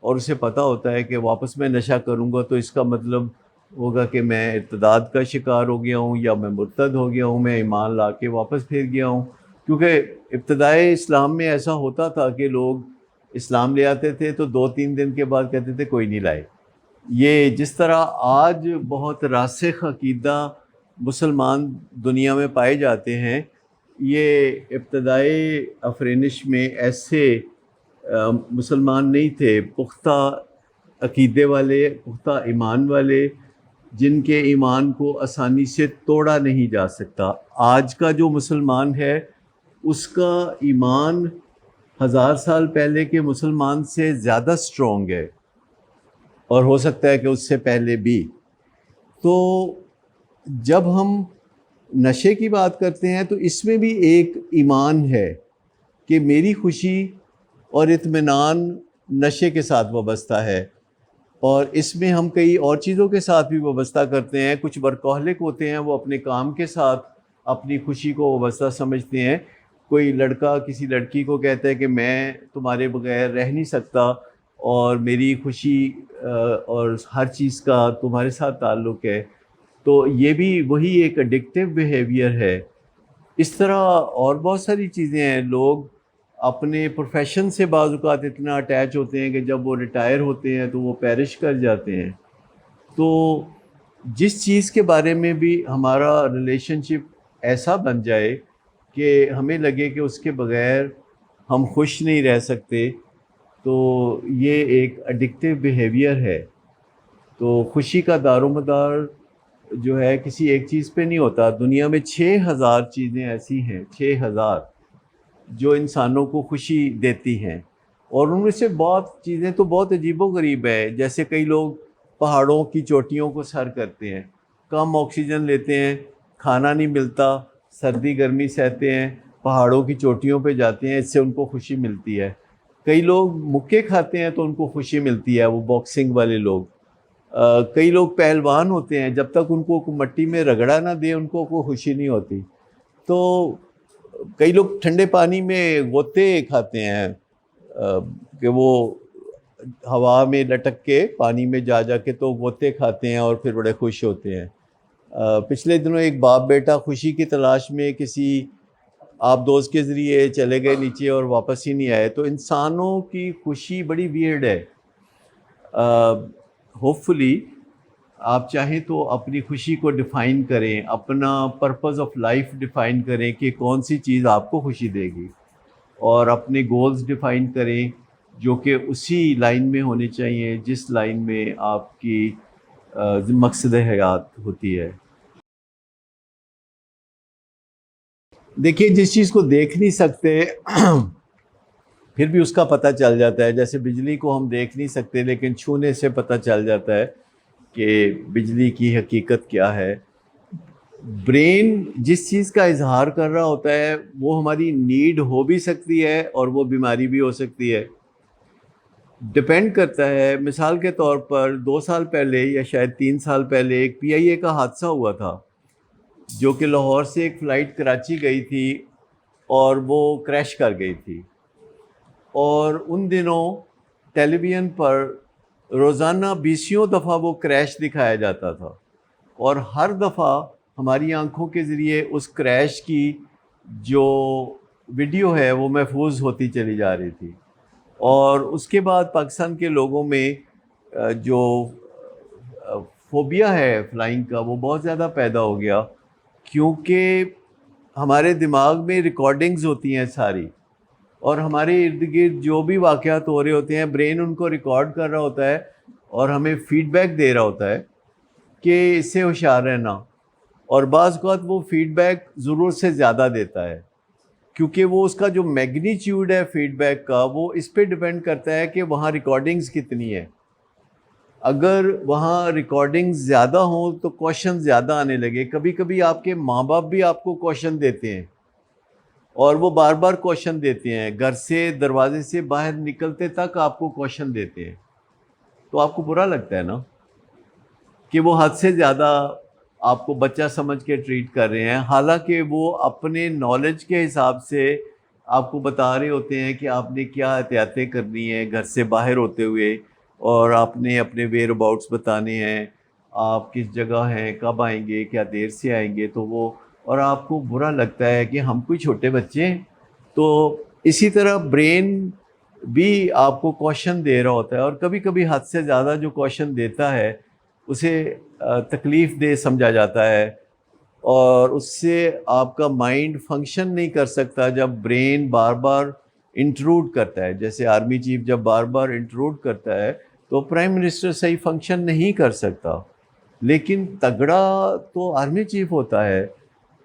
اور اسے پتہ ہوتا ہے کہ واپس میں نشہ کروں گا تو اس کا مطلب ہوگا کہ میں ارتداد کا شکار ہو گیا ہوں یا میں مرتد ہو گیا ہوں، میں ایمان لا کے واپس پھر گیا ہوں. کیونکہ ابتدائے اسلام میں ایسا ہوتا تھا کہ لوگ اسلام لے آتے تھے تو 2-3 دن کے بعد کہتے تھے کوئی نہیں لائے. یہ جس طرح آج بہت راسخ عقیدہ مسلمان دنیا میں پائے جاتے ہیں، یہ ابتدائی افرینش میں ایسے مسلمان نہیں تھے، پختہ عقیدے والے, پختہ ایمان والے, جن کے ایمان کو آسانی سے توڑا نہیں جا سکتا. آج کا جو مسلمان ہے اس کا ایمان 1000 سال پہلے کے مسلمان سے زیادہ سٹرونگ ہے, اور ہو سکتا ہے کہ اس سے پہلے بھی. تو جب ہم نشے کی بات کرتے ہیں تو اس میں بھی ایک ایمان ہے کہ میری خوشی اور اطمینان نشے کے ساتھ وابستہ ہے, اور اس میں ہم کئی اور چیزوں کے ساتھ بھی وابستہ کرتے ہیں. کچھ ورکہولک ہوتے ہیں, وہ اپنے کام کے ساتھ اپنی خوشی کو وابستہ سمجھتے ہیں. کوئی لڑکا کسی لڑکی کو کہتا ہے کہ میں تمہارے بغیر رہ نہیں سکتا, اور میری خوشی اور ہر چیز کا تمہارے ساتھ تعلق ہے. تو یہ بھی وہی ایک ایڈکٹیو بیہیویئر ہے. اس طرح اور بہت ساری چیزیں ہیں. لوگ اپنے پروفیشن سے بعض اوقات اتنا اٹیچ ہوتے ہیں کہ جب وہ ریٹائر ہوتے ہیں تو وہ پیرش کر جاتے ہیں. تو جس چیز کے بارے میں بھی ہمارا ریلیشن شپ ایسا بن جائے کہ ہمیں لگے کہ اس کے بغیر ہم خوش نہیں رہ سکتے, تو یہ ایک ایڈکٹیو بیہیویئر ہے. تو خوشی کا دار و مدار جو ہے کسی ایک چیز پہ نہیں ہوتا. دنیا میں 6000 چیزیں ایسی ہیں, 6000, جو انسانوں کو خوشی دیتی ہیں, اور ان میں سے بہت چیزیں تو بہت عجیب و غریب ہے. جیسے کئی لوگ پہاڑوں کی چوٹیوں کو سر کرتے ہیں, کم آکسیجن لیتے ہیں, کھانا نہیں ملتا, سردی گرمی سہتے ہیں, پہاڑوں کی چوٹیوں پہ جاتے ہیں, اس سے ان کو خوشی ملتی ہے. کئی لوگ مکے کھاتے ہیں تو ان کو خوشی ملتی ہے, وہ باکسنگ والے لوگ. کئی لوگ پہلوان ہوتے ہیں, جب تک ان کو مٹی میں رگڑا نہ دے ان کو کوئی خوشی نہیں ہوتی. تو کئی لوگ ٹھنڈے پانی میں غوطے کھاتے ہیں کہ وہ ہوا میں لٹک کے پانی میں جا کے تو غوطے کھاتے ہیں اور پھر بڑے خوش ہوتے ہیں. پچھلے دنوں ایک باپ بیٹا خوشی کی تلاش میں کسی آپ دوست کے ذریعے چلے گئے نیچے اور واپس ہی نہیں آئے. تو انسانوں کی خوشی بڑی ویئرڈ ہے. ہوپ فلی آپ چاہیں تو اپنی خوشی کو ڈیفائن کریں, اپنا پرپز آف لائف ڈیفائن کریں کہ کون سی چیز آپ کو خوشی دے گی, اور اپنے گولز ڈیفائن کریں جو کہ اسی لائن میں ہونے چاہیے جس لائن میں آپ کی مقصد حیات ہوتی ہے. دیکھیے, جس چیز کو دیکھ نہیں سکتے پھر بھی اس کا پتہ چل جاتا ہے. جیسے بجلی کو ہم دیکھ نہیں سکتے لیکن چھونے سے پتہ چل جاتا ہے کہ بجلی کی حقیقت کیا ہے. برین جس چیز کا اظہار کر رہا ہوتا ہے وہ ہماری نیڈ ہو بھی سکتی ہے اور وہ بیماری بھی ہو سکتی ہے, ڈپینڈ کرتا ہے. مثال کے طور پر 2 سال پہلے یا شاید 3 سال پہلے ایک PIA کا حادثہ ہوا تھا, جو کہ لاہور سے ایک فلائٹ کراچی گئی تھی اور وہ کریش کر گئی تھی. اور ان دنوں ٹیلی ویژن پر روزانہ 20 دفعہ وہ کریش دکھایا جاتا تھا, اور ہر دفعہ ہماری آنکھوں کے ذریعے اس کریش کی جو ویڈیو ہے وہ محفوظ ہوتی چلی جا رہی تھی. اور اس کے بعد پاکستان کے لوگوں میں جو فوبیا ہے فلائنگ کا وہ بہت زیادہ پیدا ہو گیا, کیونکہ ہمارے دماغ میں ریکارڈنگز ہوتی ہیں ساری, اور ہمارے ارد گرد جو بھی واقعات ہو رہے ہوتے ہیں برین ان کو ریکارڈ کر رہا ہوتا ہے اور ہمیں فیڈ بیک دے رہا ہوتا ہے کہ اس سے ہوشیار رہنا. اور بعض اوقات وہ فیڈ بیک ضرورت سے زیادہ دیتا ہے, کیونکہ وہ اس کا جو میگنیچیوڈ ہے فیڈ بیک کا وہ اس پہ ڈپینڈ کرتا ہے کہ وہاں ریکارڈنگز کتنی ہے. اگر وہاں ریکارڈنگز زیادہ ہوں تو کوشچن زیادہ آنے لگے. کبھی کبھی آپ کے ماں باپ بھی آپ کو کوشچن دیتے ہیں, اور وہ بار بار کوشچن دیتے ہیں, گھر سے دروازے سے باہر نکلتے تک آپ کو کوشچن دیتے ہیں. تو آپ کو برا لگتا ہے نا کہ وہ حد سے زیادہ آپ کو بچہ سمجھ کے ٹریٹ کر رہے ہیں, حالانکہ وہ اپنے نالج کے حساب سے آپ کو بتا رہے ہوتے ہیں کہ آپ نے کیا احتیاطیں کرنی ہیں گھر سے باہر ہوتے ہوئے, اور آپ نے اپنے ویئر اباؤٹس بتانے ہیں, آپ کس جگہ ہیں, کب آئیں گے, کیا دیر سے آئیں گے. تو وہ اور آپ کو برا لگتا ہے کہ ہم کوئی چھوٹے بچے ہیں. تو اسی طرح برین بھی آپ کو کوشچن دے رہا ہوتا ہے, اور کبھی کبھی حد سے زیادہ جو کوشچن دیتا ہے اسے تکلیف دہ سمجھا جاتا ہے, اور اس سے آپ کا مائنڈ فنکشن نہیں کر سکتا جب برین بار بار انٹروڈ کرتا ہے. جیسے آرمی چیف جب بار بار انٹروڈ کرتا ہے تو پرائم منسٹر صحیح فنکشن نہیں کر سکتا. لیکن تگڑا تو آرمی چیف ہوتا ہے,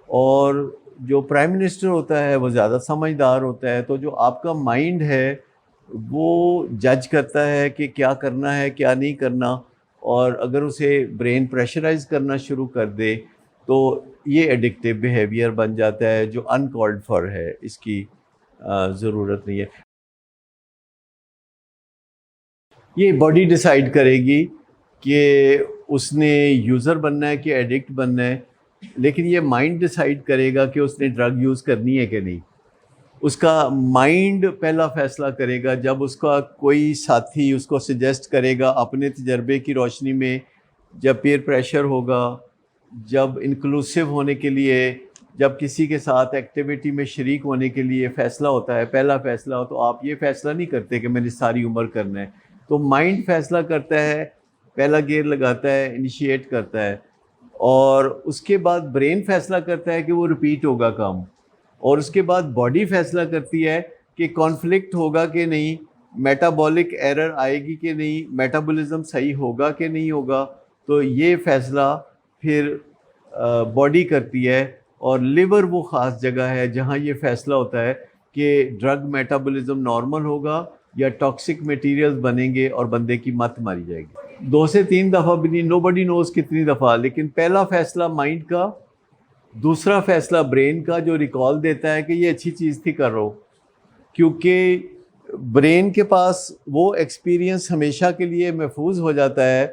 اور جو پرائم منسٹر ہوتا ہے وہ زیادہ سمجھدار ہوتا ہے. تو جو آپ کا مائنڈ ہے وہ جج کرتا ہے کہ کیا کرنا ہے کیا نہیں کرنا, اور اگر اسے برین پریشرائز کرنا شروع کر دے تو یہ ایڈکٹیو بیہیویئر بن جاتا ہے جو ان کالڈ فار ہے, اس کی ضرورت نہیں ہے. یہ باڈی ڈیسائیڈ کرے گی کہ اس نے یوزر بننا ہے کہ ایڈکٹ بننا ہے, لیکن یہ مائنڈ ڈیسائیڈ کرے گا کہ اس نے ڈرگ یوز کرنی ہے کہ نہیں. اس کا مائنڈ پہلا فیصلہ کرے گا. جب اس کا کوئی ساتھی اس کو سجیسٹ کرے گا اپنے تجربے کی روشنی میں, جب پیئر پریشر ہوگا, جب انکلوسیو ہونے کے لیے, جب کسی کے ساتھ ایکٹیویٹی میں شریک ہونے کے لیے فیصلہ ہوتا ہے, پہلا فیصلہ ہو, تو آپ یہ فیصلہ نہیں کرتے کہ میں نے ساری عمر کرنا ہے. تو مائنڈ فیصلہ کرتا ہے, پہلا گیئر لگاتا ہے, انیشیٹ کرتا ہے, اور اس کے بعد برین فیصلہ کرتا ہے کہ وہ ریپیٹ ہوگا کام, اور اس کے بعد باڈی فیصلہ کرتی ہے کہ کانفلکٹ ہوگا کہ نہیں, میٹابولک ایرر آئے گی کہ نہیں, میٹابولزم صحیح ہوگا کہ نہیں ہوگا. تو یہ فیصلہ پھر باڈی کرتی ہے, اور لیور وہ خاص جگہ ہے جہاں یہ فیصلہ ہوتا ہے کہ ڈرگ میٹابولزم نارمل ہوگا یا ٹاکسک میٹیریلز بنیں گے اور بندے کی مت ماری جائے گی. 2 سے 3 دفعہ بھی نہیں, نو بڈی نوز کتنی دفعہ, لیکن پہلا فیصلہ مائنڈ کا, دوسرا فیصلہ برین کا جو ریکال دیتا ہے کہ یہ اچھی چیز تھی کر رہا ہو, کیونکہ برین کے پاس وہ ایکسپیرینس ہمیشہ کے لیے محفوظ ہو جاتا ہے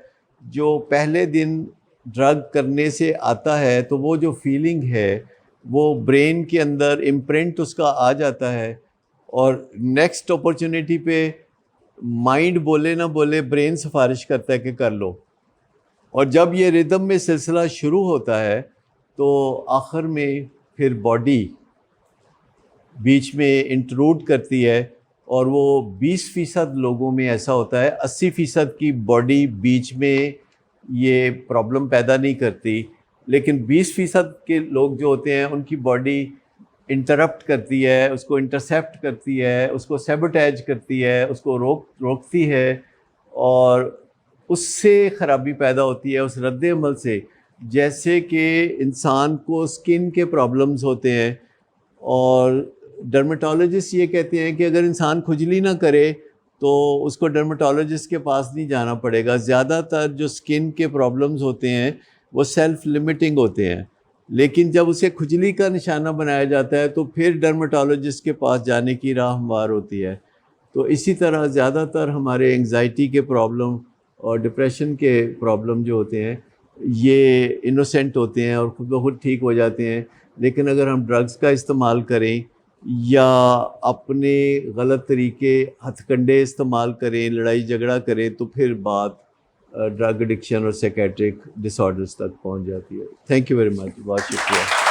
جو پہلے دن ڈرگ کرنے سے آتا ہے. تو وہ جو فیلنگ ہے وہ برین کے اندر امپرنٹ اس کا آ جاتا ہے, اور نیکسٹ اپرچونیٹی پہ مائنڈ بولے نہ بولے برین سفارش کرتا ہے کہ کر لو. اور جب یہ ردم میں سلسلہ شروع ہوتا ہے تو آخر میں پھر باڈی بیچ میں انٹروڈ کرتی ہے, اور وہ 20% لوگوں میں ایسا ہوتا ہے, 80% کی باڈی بیچ میں یہ پرابلم پیدا نہیں کرتی, لیکن 20% کے لوگ جو ہوتے ہیں ان کی باڈی انٹرپٹ کرتی ہے, اس کو انٹرسیپٹ کرتی ہے, اس کو سیبوٹیج کرتی ہے, اس کو روکتی ہے, اور اس سے خرابی پیدا ہوتی ہے اس رد عمل سے. جیسے کہ انسان کو اسکن کے پرابلمز ہوتے ہیں, اور ڈرمیٹالوجسٹ یہ کہتے ہیں کہ اگر انسان کھجلی نہ کرے تو اس کو ڈرمیٹالوجسٹ کے پاس نہیں جانا پڑے گا. زیادہ تر جو اسکن کے پرابلمز ہوتے ہیں وہ سیلف لمیٹنگ ہوتے ہیں, لیکن جب اسے کھجلی کا نشانہ بنایا جاتا ہے تو پھر ڈرمیٹالوجسٹ کے پاس جانے کی راہ ہموار ہوتی ہے. تو اسی طرح زیادہ تر ہمارے انگزائٹی کے پرابلم اور ڈپریشن کے پرابلم جو ہوتے ہیں یہ انوسینٹ ہوتے ہیں اور خود بخود ٹھیک ہو جاتے ہیں. لیکن اگر ہم ڈرگز کا استعمال کریں یا اپنے غلط طریقے ہتھ کنڈے استعمال کریں, لڑائی جھگڑا کریں, تو پھر بات ڈرگ ایڈکشن اور سائیکیٹرک ڈس آرڈرز تک پہنچ جاتی ہے. تھینک یو ویری مچ, بہت شکریہ.